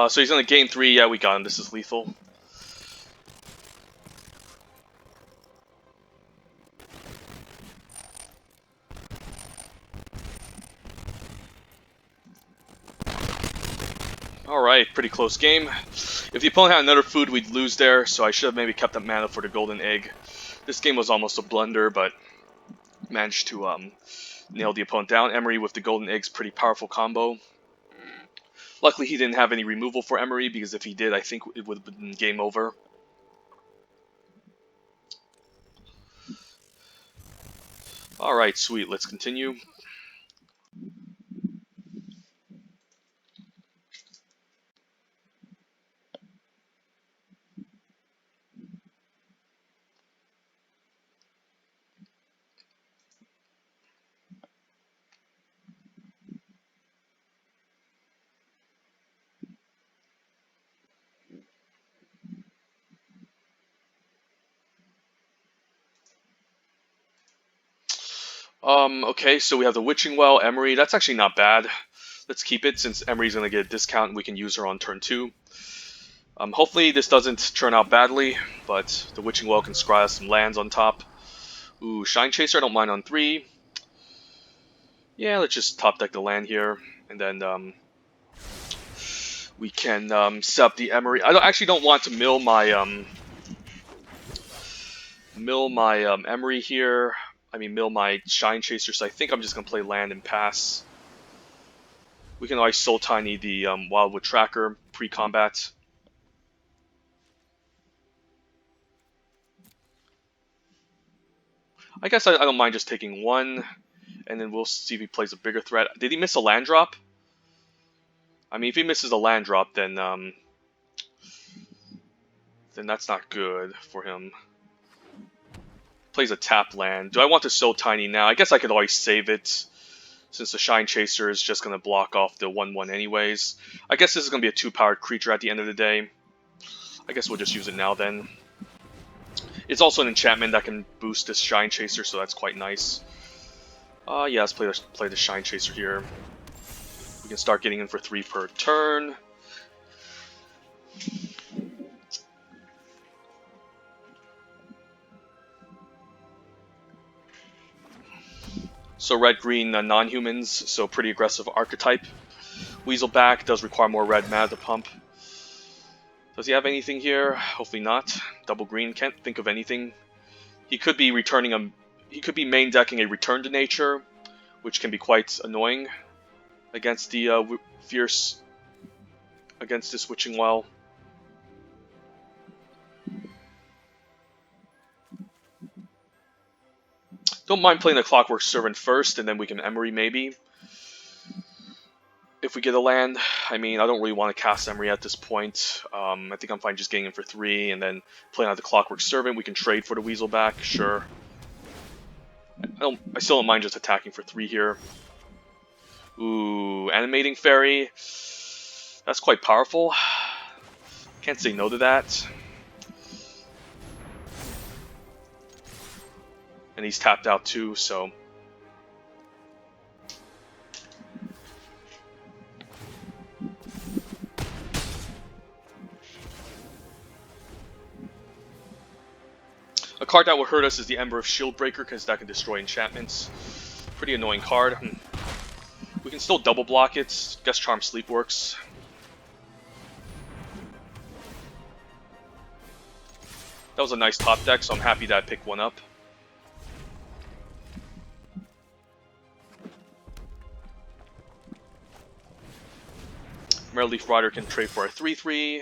So he's on the game 3. Yeah, we got him. This is lethal. Alright, pretty close game. If the opponent had another food, we'd lose there, so I should have maybe kept up mana for the golden egg. This game was almost a blunder, but managed to nail the opponent down. Emry with the golden egg's pretty powerful combo. Luckily, he didn't have any removal for Emry, because if he did, I think it would have been game over. Alright, sweet. Let's continue. Okay, so we have the Witching Well, Emry. That's actually not bad. Let's keep it since Emry's going to get a discount and we can use her on turn 2. Hopefully this doesn't turn out badly, but the Witching Well can scry us some lands on top. Ooh, Shine Chaser, I don't mind on 3. Yeah, let's just top deck the land here, and then we can set up the Emry. I actually don't want to mill my Emry here. I mean, mill my Shine Chaser, so I think I'm just going to play land and pass. We can always Soul Tiny the Wildwood Tracker pre-combat. I guess I don't mind just taking 1, and then we'll see if he plays a bigger threat. Did he miss a land drop? I mean, if he misses a land drop, then that's not good for him. Plays a tap land. Do I want to Soul Tiny now? I guess I could always save it, since the Shine Chaser is just going to block off the 1/1 anyways. I guess this is going to be a 2-powered creature at the end of the day. I guess we'll just use it now then. It's also an enchantment that can boost this Shine Chaser, so that's quite nice. Yeah, let's play the Shine Chaser here. We can start getting in for 3 per turn. So red-green non-humans, so pretty aggressive archetype. Weaselback does require more red mana to pump. Does he have anything here? Hopefully not. Double green, can't think of anything. He could be returning a... He could be main decking a Return to Nature, which can be quite annoying against the Fierce... against this Witching Well. Don't mind playing the Clockwork Servant first, and then we can Emry maybe. If we get a land, I mean, I don't really want to cast Emry at this point. I think I'm fine just getting in for 3, and then playing out the Clockwork Servant. We can trade for the Weaselback, sure. I still don't mind just attacking for 3 here. Ooh, Animating Fairy. That's quite powerful. Can't say no to that. And he's tapped out too, so... A card that will hurt us is the Ember of Shieldbreaker, because that can destroy enchantments. Pretty annoying card. We can still double block it. Guess Charm Sleep works. That was a nice top deck, so I'm happy that I picked one up. Merleaf Rider can trade for a 3/3.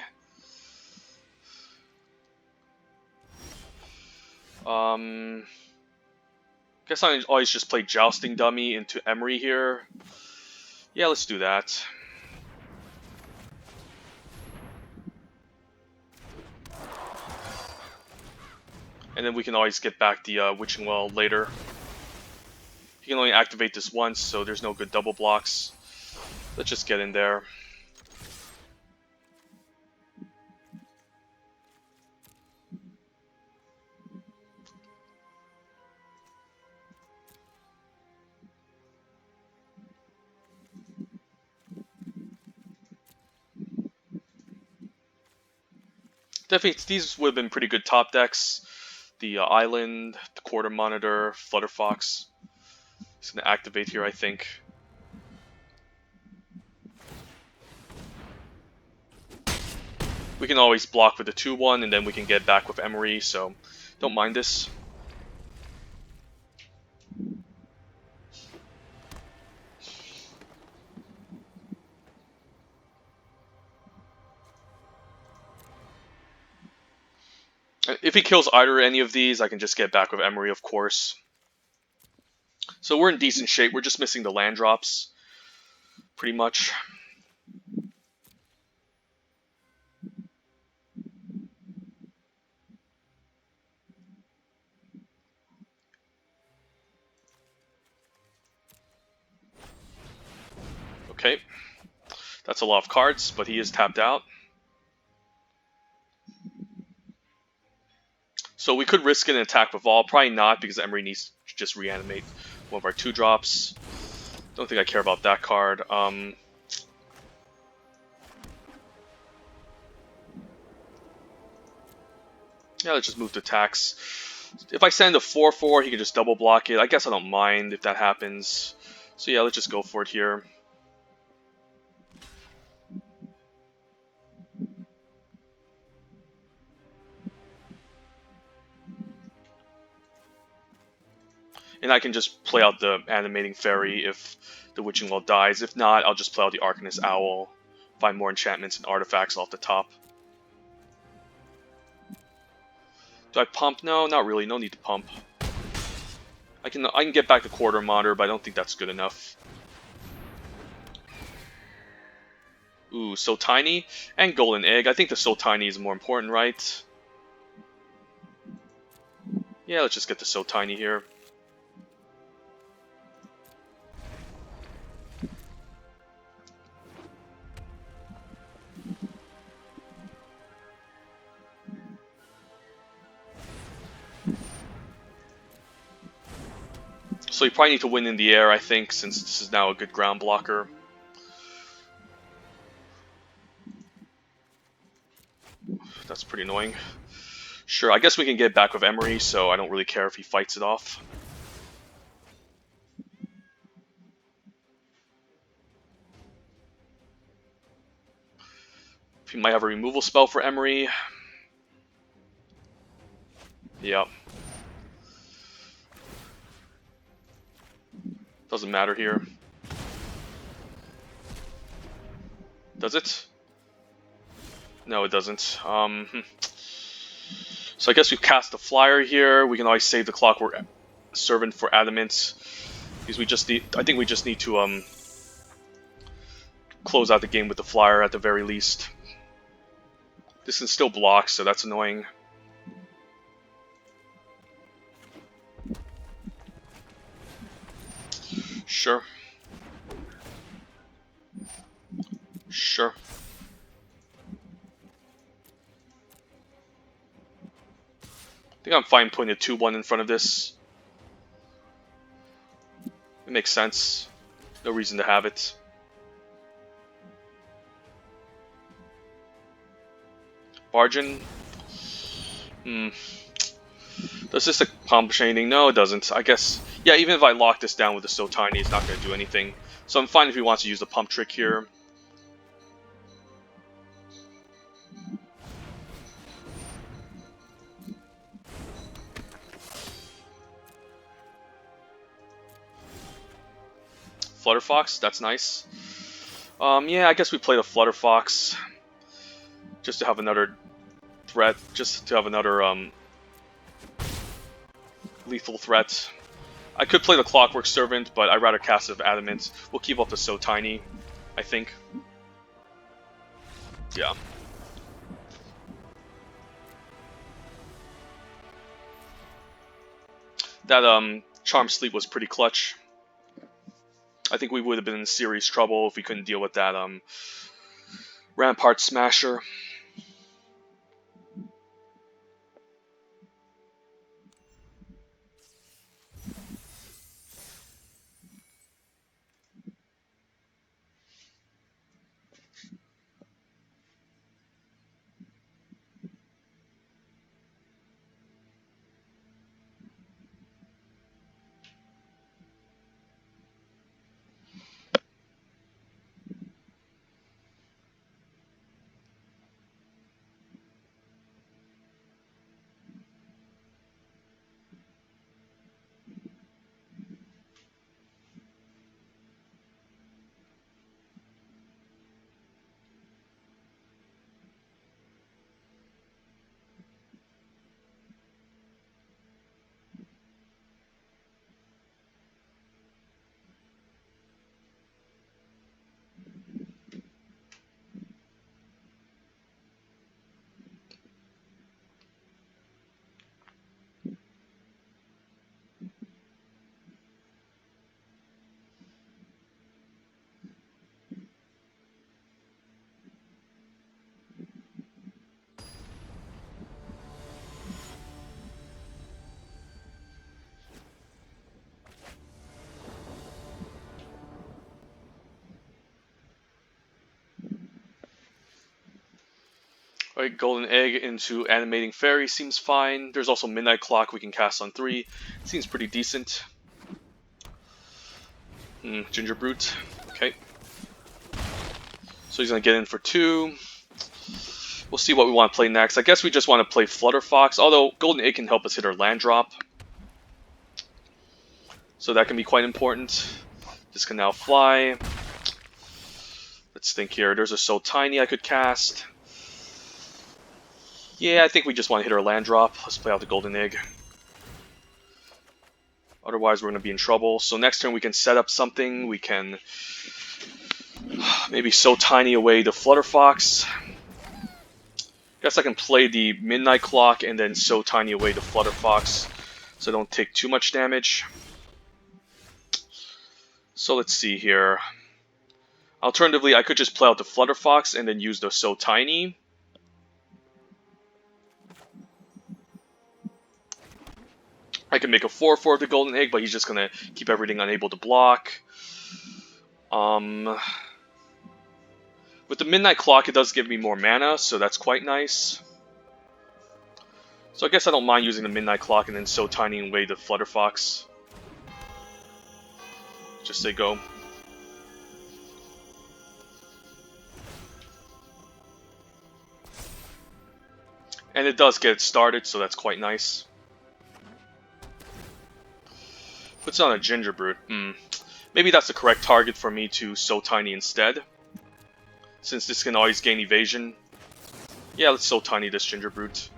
Guess I always just play Jousting Dummy into Emry here. Yeah, let's do that. And then we can always get back the Witching Well later. You can only activate this once, so there's no good double blocks. Let's just get in there. Definitely, these would have been pretty good top decks. The Island, the Quarter Monitor, Flutterfox. It's going to activate here, I think. We can always block with the 2/1, and then we can get back with Emry, so don't mind this. If he kills either or any of these, I can just get back with Emry, of course. So we're in decent shape. We're just missing the land drops, pretty much. Okay. That's a lot of cards, but he is tapped out. So we could risk an attack with Vol. Probably not, because Emry needs to just reanimate one of our 2-drops. Don't think I care about that card. Yeah, let's just move to tax. If I send a 4/4, he can just double block it. I guess I don't mind if that happens. So yeah, let's just go for it here. And I can just play out the Animating Fairy if the Witching Well dies. If not, I'll just play out the Arcanist Owl, find more enchantments and artifacts off the top. Do I pump? No, not really. No need to pump. I can get back the Quarter Monitor, but I don't think that's good enough. Ooh, So Tiny and Golden Egg. I think the So Tiny is more important, right? Yeah, let's just get the So Tiny here. So you probably need to win in the air, I think, since this is now a good ground blocker. That's pretty annoying. Sure, I guess we can get back with Emry, so I don't really care if he fights it off. He might have a removal spell for Emry. Yep. Doesn't matter here. Does it? No, it doesn't. So I guess we cast the flyer here. We can always save the Clockwork Servant for Adamant. Because we just need, I think we just need to close out the game with the flyer at the very least. This is still blocked, so that's annoying. Sure. Sure. I think I'm fine putting a 2/1 in front of this. It makes sense. No reason to have it. Bargain. Does this accomplish anything? No, it doesn't. I guess, yeah, even if I lock this down with the So Tiny, it's not going to do anything. So I'm fine if he wants to use the pump trick here. Flutterfox, that's nice. Yeah, I guess we play the Flutterfox. Just to have another threat, just to have another lethal threat. I could play the Clockwork Servant, but I'd rather cast it with Adamant. We'll keep up the So Tiny, I think. Yeah. That Charm Sleep was pretty clutch. I think we would have been in serious trouble if we couldn't deal with that Rampart Smasher. Alright, Golden Egg into Animating Fairy seems fine. There's also Midnight Clock we can cast on 3. Seems pretty decent. Ginger Brute. Okay. So he's going to get in for 2. We'll see what we want to play next. I guess we just want to play Flutter Fox, although Golden Egg can help us hit our land drop. So that can be quite important. This can now fly. Let's think here. There's a So Tiny I could cast. Yeah, I think we just want to hit our land drop. Let's play out the Golden Egg. Otherwise, we're going to be in trouble. So next turn we can set up something. We can maybe So Tiny away the Flutter Fox. Guess I can play the Midnight Clock and then So Tiny away the Flutter Fox so I don't take too much damage. So let's see here. Alternatively, I could just play out the Flutter Fox and then use the So Tiny. I can make a 4/4 of the Golden Egg, but he's just going to keep everything unable to block. With the Midnight Clock, it does give me more mana, so that's quite nice. So I guess I don't mind using the Midnight Clock and then So Tiny away the Flutter Fox. Just say go. And it does get it started, so that's quite nice. Puts on a Ginger Brute. Maybe that's the correct target for me to So Tiny instead. Since this can always gain evasion. Yeah, let's So Tiny this Ginger Brute.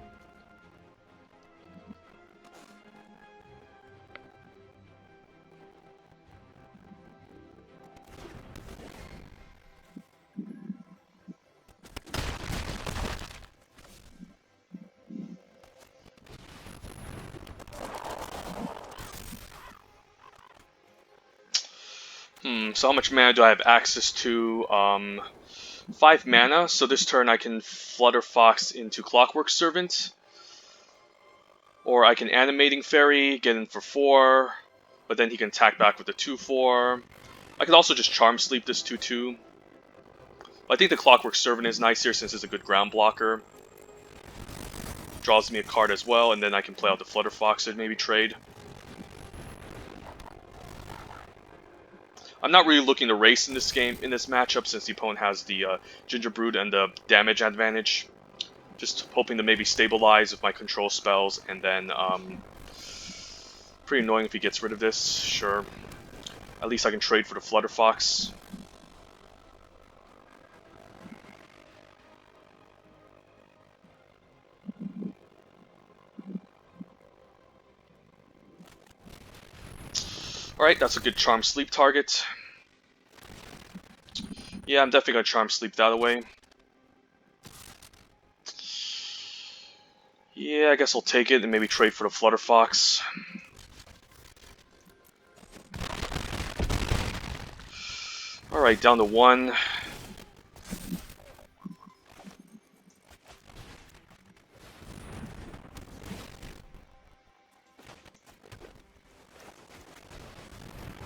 So how much mana do I have access to? 5 mana, so this turn I can Flutter Fox into Clockwork Servant. Or I can Animating Fairy, get in for 4, but then he can attack back with a 2/4. I could also just Charm Sleep this 2/2. I think the Clockwork Servant is nice here since it's a good ground blocker. Draws me a card as well, and then I can play out the Flutter Fox and maybe trade. I'm not really looking to race in this game, in this matchup, since the opponent has the Ginger Brute and the damage advantage. Just hoping to maybe stabilize with my control spells, and then pretty annoying if he gets rid of this. Sure, at least I can trade for the Flutter Fox. Alright, that's a good Charm Sleep target. Yeah, I'm definitely going to Charm Sleep that away. Yeah, I guess I'll take it and maybe trade for the Flutter Fox. Alright, down to 1.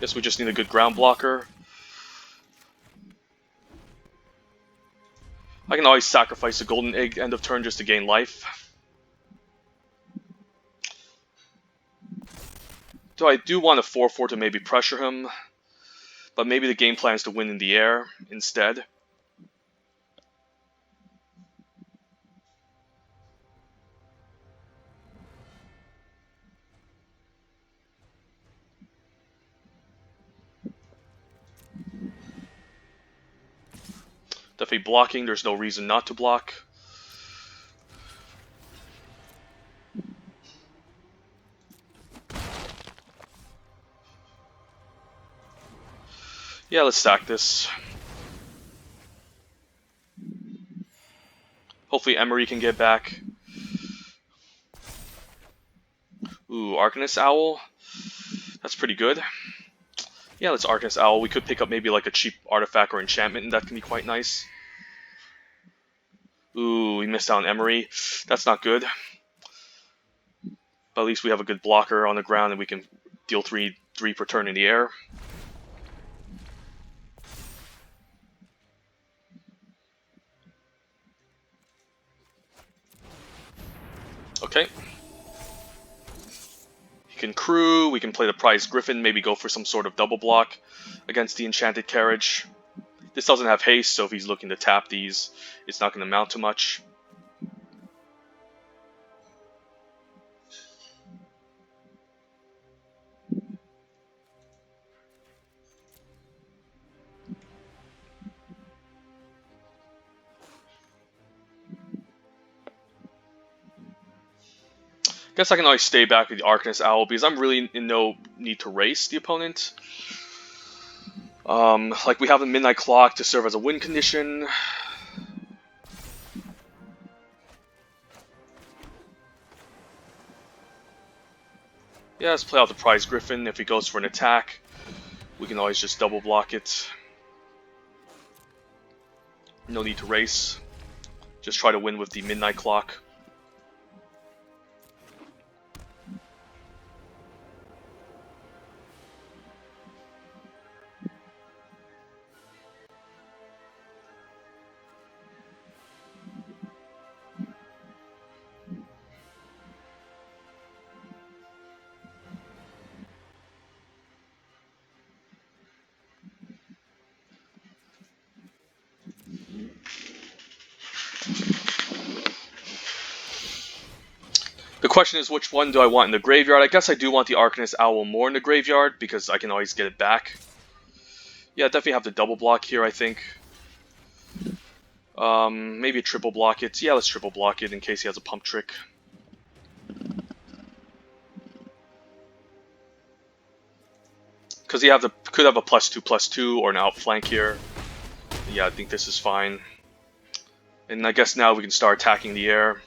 Guess we just need a good ground blocker. I can always sacrifice a Golden Egg end of turn just to gain life. So I do want a 4/4 to maybe pressure him, but maybe the game plan is to win in the air instead. Definitely blocking, there's no reason not to block. Yeah, let's stack this. Hopefully Emry can get back. Ooh, Arcanist Owl. That's pretty good. Yeah, let's Arcanist Owl. We could pick up maybe like a cheap artifact or enchantment, and that can be quite nice. Ooh, we missed out on Emry. That's not good. But at least we have a good blocker on the ground, and we can deal 3 per turn in the air. can crew, we can play the prize griffin, maybe go for some sort of double block against the enchanted carriage. This doesn't have haste, so if he's looking to tap these, it's not going to amount to much. Guess I can always stay back with the Arcanist Owl because I'm really in no need to race the opponent. Like we have a Midnight Clock to serve as a win condition. Yeah, let's play out the prize griffin. If he goes for an attack, we can always just double block it. No need to race. Just try to win with the Midnight Clock. The question is, which one do I want in the graveyard? I guess I do want the Arcanist Owl more in the graveyard because I can always get it back. Yeah, definitely have to double block here, I think. Maybe a triple block it. Yeah, let's triple block it in case he has a pump trick. Because he could have a +2/+2 or an outflank here. Yeah, I think this is fine. And I guess now we can start attacking the air.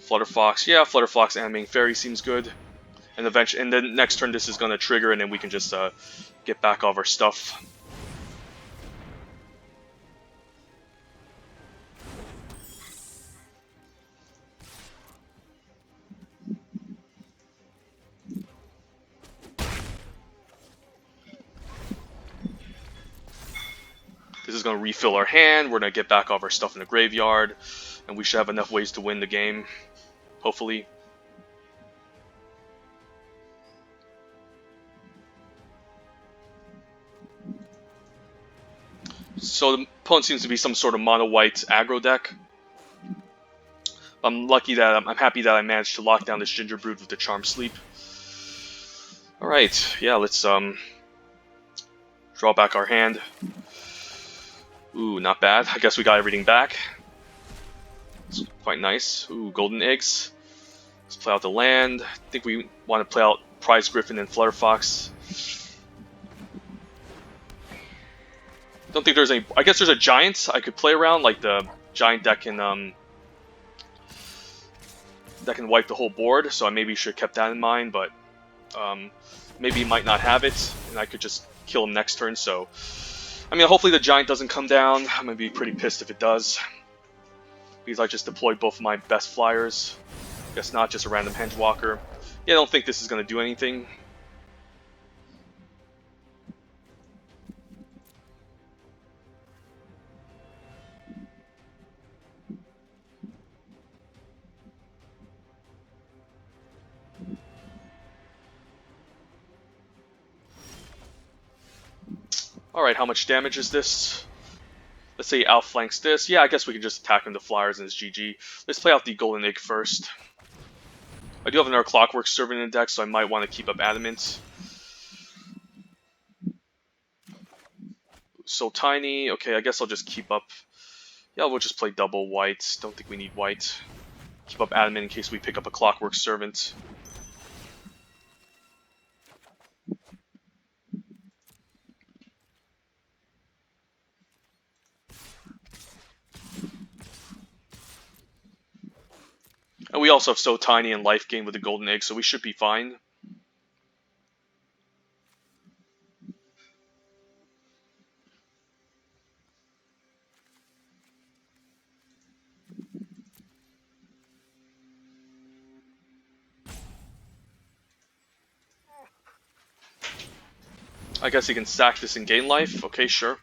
Flutterfox, yeah, Flutterfox animating fairy seems good. And eventually, and then next turn this is gonna trigger, and then we can just get back all of our stuff. This is gonna refill our hand. We're gonna get back all of our stuff in the graveyard, and we should have enough ways to win the game. Hopefully. So the opponent seems to be some sort of mono-white aggro deck. I'm happy that I managed to lock down this Gingerbread with the Charm Sleep. Alright, yeah, let's draw back our hand. Ooh, not bad. I guess we got everything back. It's quite nice. Ooh, golden eggs. Let's play out the land. I think we want to play out Prize Griffin and Flutterfox. Don't think there's any. I guess there's a giant I could play around, like the giant that can wipe the whole board. So I maybe should have kept that in mind, but maybe he might not have it, and I could just kill him next turn. So I mean, hopefully the giant doesn't come down. I'm gonna be pretty pissed if it does, because I just deployed both of my best flyers. Guess not, just a random Hengewalker. Yeah, I don't think this is gonna do anything. Alright, how much damage is this? Let's say he outflanks this. Yeah, I guess we can just attack him to flyers and it's GG. Let's play out the Golden Egg first. I do have another Clockwork Servant in the deck, so I might want to keep up Adamant. So tiny. Okay, I guess I'll just keep up. Yeah, we'll just play double white. Don't think we need white. Keep up Adamant in case we pick up a Clockwork Servant. And we also have So Tiny and Life Gain with the Golden Egg, so we should be fine. I guess he can sack this and gain life. Okay, sure.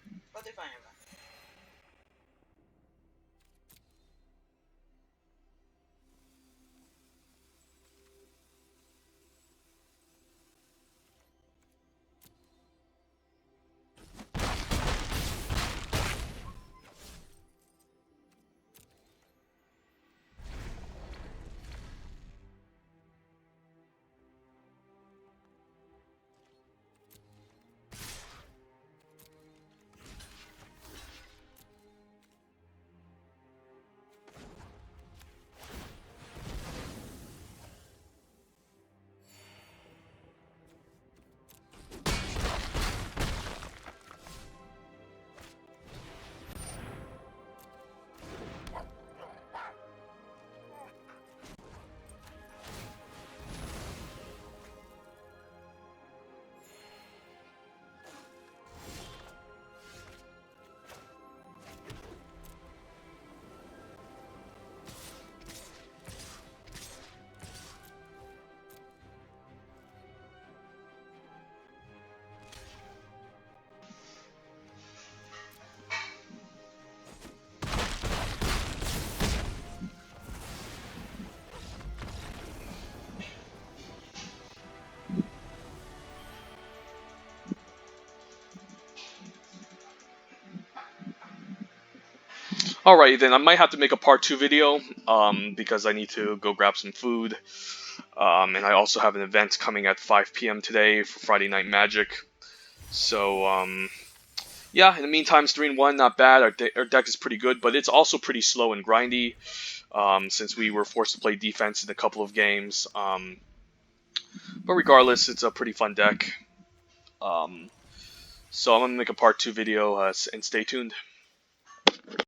Alright, then I might have to make a part 2 video, because I need to go grab some food. And I also have an event coming at 5 p.m. today for Friday Night Magic. So, yeah, in the meantime, 3-1, not bad. Our deck is pretty good, but it's also pretty slow and grindy, since we were forced to play defense in a couple of games. But regardless, it's a pretty fun deck. So I'm going to make a part 2 video, and stay tuned.